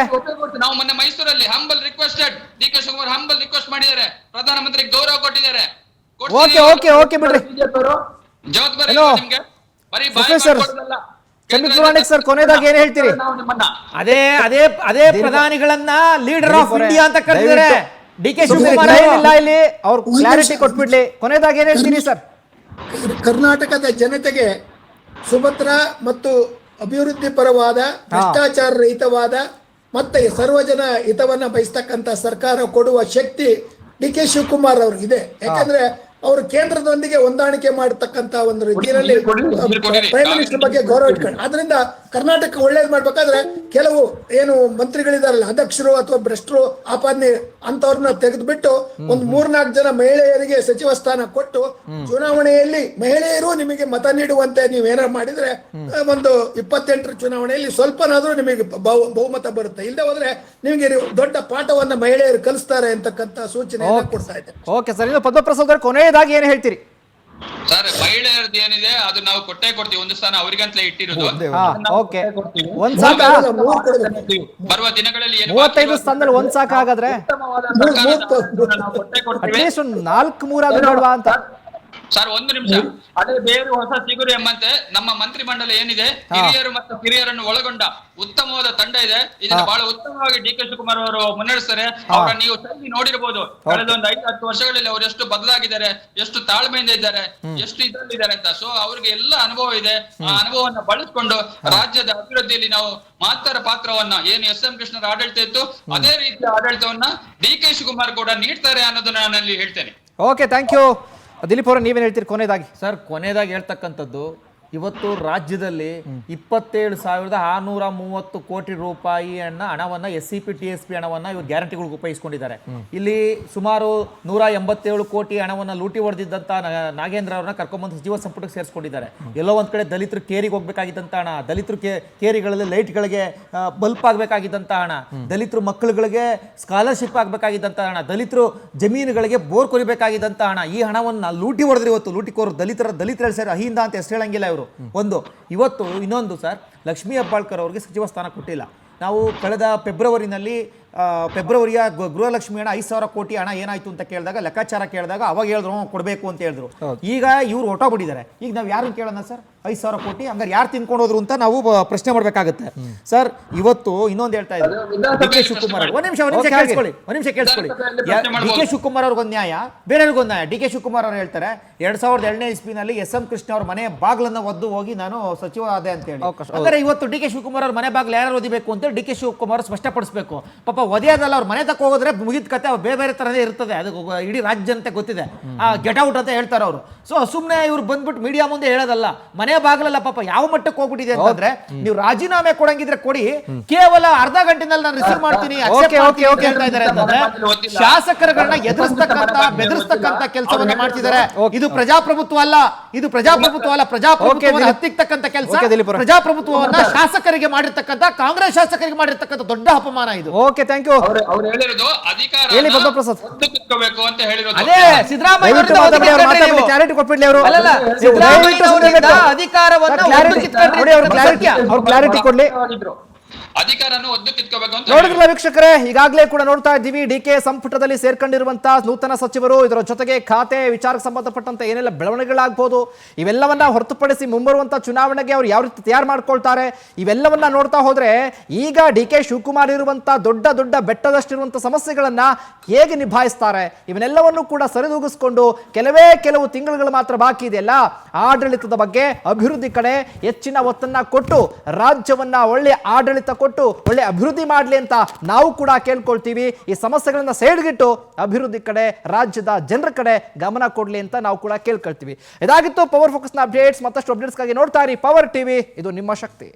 ನಾವು ಮೊನ್ನೆ ಮೈಸೂರಲ್ಲಿ humble requested DK Shivakumar humble request ಮಾಡಿದ್ದಾರೆ, ಪ್ರಧಾನಮಂತ್ರಿಗೆ ಗೌರವ ಕೊಟ್ಟಿದ್ದಾರೆ. ಓಕೆ ಓಕೆ ಓಕೆ ಬಿಡ್ರಿ. ಜವಾಬ್ದಾರಿ ನಿಮ್ಗೆ. ಸರ್ ಕೊನೆದಾಗ ಏನ್ ಹೇಳ್ತೀರಿ? ಅದೇ ಅದೇ ಅದೇ ಪ್ರಧಾನಿಗಳನ್ನ ಲೀಡರ್ ಆಫ್ ಇಂಡಿಯಾ ಅಂತ ಕರೆದಿದ್ದಾರೆ DK ಶಿವಕುಮಾರ್. ಇಲ್ಲ, ಇಲ್ಲಿ ಅವ್ರು ಕ್ಲಾರಿಟಿ ಕೊಟ್ಬಿಡ್ಲಿ. ಕೊನೆದಾಗ ಏನ್ ಹೇಳ್ತೀರಿ ಸರ್? ಕರ್ನಾಟಕದ ಜನತೆಗೆ ಸುಭದ್ರ ಮತ್ತು ಅಭಿವೃದ್ಧಿ ಪರವಾದ, ಭ್ರಷ್ಟಾಚಾರ ರಹಿತವಾದ ಮತ್ತೆ ಸರ್ವಜನ ಹಿತವನ್ನ ಬಯಸ್ತಕ್ಕಂತ ಸರ್ಕಾರ ಕೊಡುವ ಶಕ್ತಿ DK ಶಿವಕುಮಾರ್ ಅವ್ರಿಗಿದೆ. ಯಾಕಂದ್ರೆ ಅವರು ಕೇಂದ್ರದೊಂದಿಗೆ ಹೊಂದಾಣಿಕೆ ಮಾಡತಕ್ಕಂತ ಒಂದು ರೀತಿಯಲ್ಲಿ ಪ್ರೈಮ್ ಮಿನಿಸ್ಟರ್ ಬಗ್ಗೆ ಗೌರವ ಇಟ್ಕೊಂಡು, ಆದ್ರಿಂದ ಕರ್ನಾಟಕ ಒಳ್ಳೇದ್ ಮಾಡ್ಬೇಕಾದ್ರೆ ಕೆಲವು ಏನು ಮಂತ್ರಿಗಳಿದಾರಲ್ಲ, ಅಧ್ಯಕ್ಷರು ಅಥವಾ ಭ್ರಷ್ಟರು ಆಪಾದನೆ ಅಂತವ್ರನ್ನ ತೆಗೆದುಬಿಟ್ಟು ಒಂದು 3-4 ಜನ ಮಹಿಳೆಯರಿಗೆ ಸಚಿವ ಸ್ಥಾನ ಕೊಟ್ಟು ಚುನಾವಣೆಯಲ್ಲಿ ಮಹಿಳೆಯರು ನಿಮಗೆ ಮತ ನೀಡುವಂತೆ ನೀವೇನಾರು ಮಾಡಿದ್ರೆ ಒಂದು 28ರ ಚುನಾವಣೆಯಲ್ಲಿ ಸ್ವಲ್ಪನಾದ್ರೂ ನಿಮಗೆ ಬಹುಮತ ಬರುತ್ತೆ. ಇಲ್ಲದೆ ಹೋದ್ರೆ ನಿಮಗೆ ದೊಡ್ಡ ಪಾಠವನ್ನ ಮಹಿಳೆಯರು ಕಲಿಸ್ತಾರೆ ಅಂತಕ್ಕಂತ ಸೂಚನೆ ಕೊಡ್ತಾ ಇದ್ದಾರೆ. ಓಕೆ ಸರ್, ಇನ್ನು ಪದ್ಮಪ್ರಸಾದ್ ಅವರು ಕೊನೆಯದಾಗಿ ಏನ್ ಹೇಳ್ತೀರಿ? ಸರ್ ಮಹಿಳೆಯರದ್ದು ಏನಿದೆ ಅದು ನಾವು ಕೊಟ್ಟೇ ಕೊಡ್ತೀವಿ, ಒಂದು ಸ್ಥಾನ ಅವರಿಗಂತಲೇ ಇಟ್ಟಿರೋದು. ಓಕೆ, ಒಂದ್ ಸಾಕ? ಬರುವ ದಿನಗಳಲ್ಲಿ 35 ಸ್ಥಾನದಲ್ಲಿ ಒಂದ್ ಸಾಕ ಹಾಗಾದ್ರೆ? ಅಟ್ಲೀಸ್ಟ್ ಒಂದು 4-3 ಆದ್ರೂ ಬೇಡವಾ ಅಂತ? ಸರ್ ಒಂದು ನಿಮಿಷ. ಅದೇ ಬೇರು ಹೊಸ ಚಿಗುರು ಎಂಬಂತೆ ನಮ್ಮ ಮಂತ್ರಿ ಮಂಡಲ ಏನಿದೆ, ಹಿರಿಯರು ಮತ್ತು ಕಿರಿಯರನ್ನು ಒಳಗೊಂಡ ಉತ್ತಮವಾದ ತಂಡ ಇದೆ. ಇದನ್ನ ಬಹಳ ಉತ್ತಮವಾಗಿ ಡಿ ಕೆ ಶಿವಕುಮಾರ್ ಅವರು ಮುನ್ನಡೆಸ್ತಾರೆ. ಅವರ ನೀವು ಸರಿ ನೋಡಿರ್ಬೋದು, ಕಳೆದ ಒಂದು 5-10 ವರ್ಷಗಳಲ್ಲಿ ಅವರು ಎಷ್ಟು ಬದಲಾಗಿದ್ದಾರೆ, ಎಷ್ಟು ತಾಳ್ಮೆಯಿಂದ ಇದ್ದಾರೆ, ಎಷ್ಟು ಇದರಲ್ಲಿದ್ದಾರೆ ಅಂತ. ಸೊ ಅವ್ರಿಗೆ ಎಲ್ಲ ಅನುಭವ ಇದೆ. ಆ ಅನುಭವವನ್ನು ಬಳಸ್ಕೊಂಡು ರಾಜ್ಯದ ಅಭಿವೃದ್ಧಿಯಲ್ಲಿ ನಾವು ಮಹತ್ತರ ಪಾತ್ರವನ್ನ ಏನು ಎಸ್ ಎಂ ಕೃಷ್ಣರ ಆಡಳಿತ ಇತ್ತು ಅದೇ ರೀತಿಯ ಆಡಳಿತವನ್ನ ಡಿ ಕೆ ಶಿವಕುಮಾರ್ ಕೂಡ ನೀಡ್ತಾರೆ ಅನ್ನೋದನ್ನ ನಾನಲ್ಲಿ ಹೇಳ್ತೇನೆ. Okay, thank you. ದಿಲೀಪ್ ಅವರ ನೀವೇನು ಹೇಳ್ತೀರಿ ಕೊನೆಯದಾಗಿ? ಸರ್, ಕೊನೆಯದಾಗಿ ಹೇಳ್ತಕ್ಕಂಥದ್ದು, ಇವತ್ತು ರಾಜ್ಯದಲ್ಲಿ 27,630 ಕೋಟಿ ರೂಪಾಯಿ ಹಣವನ್ನ SCP TSP ಹಣವನ್ನ ಇವರು ಗ್ಯಾರಂಟಿಗಳಿಗೆ ಉಪಯೋಗಿಸಿಕೊಂಡಿದ್ದಾರೆ. ಇಲ್ಲಿ ಸುಮಾರು 187 ಕೋಟಿ ಹಣವನ್ನ ಲೂಟಿ ಹೊಡೆದಿದ್ದಂತ ನಾಗೇಂದ್ರ ಅವ್ರನ್ನ ಕರ್ಕೊಂಡ್ಬಂದು ಸಚಿವ ಸಂಪುಟಕ್ಕೆ ಸೇರಿಸ್ಕೊಂಡಿದ್ದಾರೆ. ಎಲ್ಲೋ ಒಂದ್ ಕಡೆ ದಲಿತರು ಕೇರಿಗೆ ಹೋಗ್ಬೇಕಾಗಿದ್ದಂತ ಹಣ, ದಲಿತರು ಕೇರಿಗಳಲ್ಲಿ ಲೈಟ್ಗಳಿಗೆ ಬಲ್ಪ್ ಆಗ್ಬೇಕಾಗಿದ್ದಂತ ಹಣ, ದಲಿತರು ಮಕ್ಕಳುಗಳಿಗೆ ಸ್ಕಾಲರ್ಶಿಪ್ ಆಗ್ಬೇಕಾಗಿದ್ದಂತ ಹಣ, ದಲಿತರು ಜಮೀನುಗಳಿಗೆ ಬೋರ್ ಕೊರಿಬೇಕಾಗಿದ್ದಂತ ಹಣ, ಈ ಹಣವನ್ನ ಲೂಟಿ ಹೊಡೆದ್ರೆ ಇವತ್ತು ಲೂಟಿಕೋರು ದಲಿತರ ಸೇರಿ ಅಹಿಂದ ಅಂತ ಹೆಸರು ಹೇಳಂಗಿಲ್ಲ ಇವರು. ಒಂದು ಇವತ್ತು ಇನ್ನೊಂದು ಸರ್, ಲಕ್ಷ್ಮೀ ಹೆಬ್ಬಾಳ್ಕರ್ ಅವರಿಗೆ ಸಚಿವ ಸ್ಥಾನ ಕೊಟ್ಟಿಲ್ಲ. ನಾವು ಕಳೆದ ಫೆಬ್ರವರಿಯ ಗೃಹಲಕ್ಷ್ಮಿ ಹಣ 5,000 ಕೋಟಿ ಹಣ ಏನಾಯ್ತು ಅಂತ ಕೇಳಿದಾಗ, ಲೆಕ್ಕಾಚಾರ ಕೇಳಿದಾಗ ಅವಾಗ ಹೇಳಿದ್ರು ಕೊಡಬೇಕು ಅಂತ ಹೇಳಿದ್ರು. ಈಗ ಇವ್ರು ಹೊಟ್ಟೋಗ್ಬಿಟ್ಟಿದ್ದಾರೆ. ಈಗ ನಾವು ಯಾರು ಕೇಳೋಣ ಸರ್? 5,000 ಕೋಟಿ ಹಂಗಾರೆ ಯಾರು ತಿನ್ಕೊಂಡು ಹೋದ್ರು ಅಂತ ನಾವು ಪ್ರಶ್ನೆ ಮಾಡ್ಬೇಕಾಗುತ್ತೆ ಸರ್. ಇವತ್ತು ಇನ್ನೊಂದು ಹೇಳ್ತಾ ಇದ್ದಾರೆ ಡಿ ಕೆ ಶಿವಕುಮಾರ್. ಒಂದ್ ನಿಮಿಷ ಕೇಳಿಸ್ಕೊಳ್ಳಿ. ಡಿ ಕೆ ಶಿವಕುಮಾರ್ ಅವ್ರಿಗೊಂದು ನ್ಯಾಯ, ಬೇರೆಯವ್ರಿಗೊಂದು ನ್ಯಾಯ. ಡಿ ಕೆ ಶಿವಕುಮಾರ್ ಅವ್ರು ಹೇಳ್ತಾರೆ 2002ನೇ ಇಸ್ವಿನಲ್ಲಿ ಎಸ್ ಎಂ ಕೃಷ್ಣ ಅವ್ರ ಮನೆ ಬಾಗ್ಲನ್ನ ಒದ್ದು ಹೋಗಿ ನಾನು ಸಚಿವ ಆದೆ ಅಂತ ಹೇಳಿ. ಅಂದ್ರೆ ಇವತ್ತು ಡಿ ಕೆ ಶಿವಕುಮಾರ್ ಅವ್ರ ಮನೆ ಬಾಗ್ಲು ಯಾರು ಓದಿಬೇಕು ಅಂತ ಡಿ ಕೆ ಶಿವಕುಮಾರ್ ಸ್ಪಷ್ಟಪಡಿಸಬೇಕು. ಪಾಪ ಒದೆಯೋದಲ್ಲ, ಅವ್ರ ಮನೆ ತಕ್ಕ ಹೋಗೋದ್ರೆ ಮುಗಿದ ಕತೆ ಬೇರೆ ಬೇರೆ ತರದೇ ಇರ್ತದೆ. ಅದು ಇಡೀ ರಾಜ್ಯ ಅಂತ ಗೊತ್ತಿದೆ. ಗೆಟ್ ಔಟ್ ಅಂತ ಹೇಳ್ತಾರೆ ಅವರು. ಸೊ ಸುಮ್ಮನೆ ಇವ್ರು ಬಂದ್ಬಿಟ್ಟು ಮೀಡಿಯಾ ಮುಂದೆ ಹೇಳೋದಲ್ಲ. ಮನೆ ಬಾಗ್ಲಲ್ಲ ಪಾಪ ಯಾವ ಮಟ್ಟಕ್ಕೆ ಹೋಗ್ಬಿಟ್ಟಿದೆ ಅಂತಂದ್ರೆ, ನೀವು ರಾಜೀನಾಮೆ ಕೊಡಂಗಿದ್ರೆ ಕೊಡಿ, ಕೇವಲ ಅರ್ಧ ಗಂಟೆನಲ್ಲಿ ನಾನು ರಿಸೀವ್ ಮಾಡ್ತೀನಿ ಹೇಳ್ತಾ ಇದ್ದಾರೆ ಅಂತಂದ್ರೆ, ಶಾಸಕರುಗಳನ್ನ ಎದುರಿಸ್ತಕ್ಕಂತ ಬೆದರಿಸ್ತಕ್ಕಂತ ಕೆಲಸವನ್ನ ಮಾಡ್ತಿದ್ದಾರೆ. ಇದು ಪ್ರಜಾಪ್ರಭುತ್ವ ಅಲ್ಲ, ಇದು ಪ್ರಜಾಪ್ರಭುತ್ವ ಅಲ್ಲ. ಪ್ರಜಾಪ್ರಭುತ್ವ ಹತ್ತಿಕ್ಕಂತ ಕೆಲಸ, ಪ್ರಜಾಪ್ರಭುತ್ವವನ್ನ ಶಾಸಕರಿಗೆ ಮಾಡಿರ್ತಕ್ಕಂತ, ಕಾಂಗ್ರೆಸ್ ಶಾಸಕರಿಗೆ ಮಾಡಿರ್ತಕ್ಕಂಥ ದೊಡ್ಡ ಅಪಮಾನ ಇದು. Okay, thank you. ಅವ್ರು ಹೇಳಿರೋದು ಅಧಿಕಾರ ಹೇಳಿ ಪದ್ಮಪ್ರಸಾದ್. ಕಿತ್ಕೋಬೇಕು ಅಂತ ಹೇಳಿರೋದು. ಅದೇ ಸಿದ್ದರಾಮಯ್ಯ ಕ್ಲಾರಿಟಿ ಕೊಟ್ಬಿಡ್ಲಿ ಅವರು. ಕ್ಲಾರಿಟಿ ಕೊಡ್ಲಿ. ಅಧಿಕಾರವನ್ನು ಒದ್ದು ಕಿತ್ಕೋಬೇಕು ಅಂತ ನೋಡಿದ್ರಲ್ಲ ವೀಕ್ಷಕರೇ, ಈಗಾಗಲೇ ಕೂಡ ನೋಡ್ತಾ ಇದ್ದೀವಿ ಡಿ ಕೆ ಸಂಪುಟದಲ್ಲಿ ಸೇರ್ಕೊಂಡಿರುವಂತಹ ನೂತನ ಸಚಿವರು, ಇದರ ಜೊತೆಗೆ ಖಾತೆ ವಿಚಾರಕ್ಕೆ ಸಂಬಂಧಪಟ್ಟಂತೆ ಏನೆಲ್ಲ ಬೆಳವಣಿಗೆಗಳಾಗಬಹುದು, ಇವೆಲ್ಲವನ್ನ ಹೊರತುಪಡಿಸಿ ಮುಂಬರುವಂತಹ ಚುನಾವಣೆಗೆ ಅವರು ಯಾವ ರೀತಿ ತಯಾರು ಮಾಡ್ಕೊಳ್ತಾರೆ, ಇವೆಲ್ಲವನ್ನ ನೋಡ್ತಾ ಹೋದ್ರೆ ಈಗ ಡಿ ಕೆ ಶಿವಕುಮಾರ್ ಇರುವಂತಹ ದೊಡ್ಡ ದೊಡ್ಡ ಬೆಟ್ಟದಷ್ಟಿರುವಂತಹ ಸಮಸ್ಯೆಗಳನ್ನ ಹೇಗೆ ನಿಭಾಯಿಸ್ತಾರೆ, ಇವನ್ನೆಲ್ಲವನ್ನು ಕೂಡ ಸರಿದೂಗಿಸಿಕೊಂಡು ಕೆಲವು ತಿಂಗಳುಗಳು ಮಾತ್ರ ಬಾಕಿ ಇದೆಯಲ್ಲ, ಆಡಳಿತದ ಬಗ್ಗೆ ಅಭಿವೃದ್ಧಿ ಕಡೆ ಹೆಚ್ಚಿನ ಒತ್ತನ್ನ ಕೊಟ್ಟು ರಾಜ್ಯವನ್ನ ಒಳ್ಳೆ ಆಡಳಿತ ಕೊಟ್ಟು ಒಳ್ಳೆ ಅಭಿವೃದ್ಧಿ ಮಾಡಲಿ ಅಂತ ನಾವು ಕೂಡ ಕೇಳ್ಕೊಳ್ತೀವಿ. ಈ ಸಮಸ್ಯೆಗಳನ್ನ ಸೈಡ್ಗಿಟ್ಟು ಅಭಿವೃದ್ಧಿ ಕಡೆ, ರಾಜ್ಯದ ಜನರ ಕಡೆ ಗಮನ ಕೊಡ್ಲಿ ಅಂತ ನಾವು ಕೂಡ ಕೇಳ್ಕೊಳ್ತೀವಿ. ಇದಾಗಿತ್ತು ಪವರ್ ಫೋಕಸ್ನ ಅಪ್ಡೇಟ್ಸ್. ಮತ್ತಷ್ಟು ಅಪ್ಡೇಟ್ಸ್ಗಾಗಿ ನೋಡ್ತಾ ಇರಿ ಪವರ್ ಟಿವಿ, ಇದು ನಿಮ್ಮ ಶಕ್ತಿ.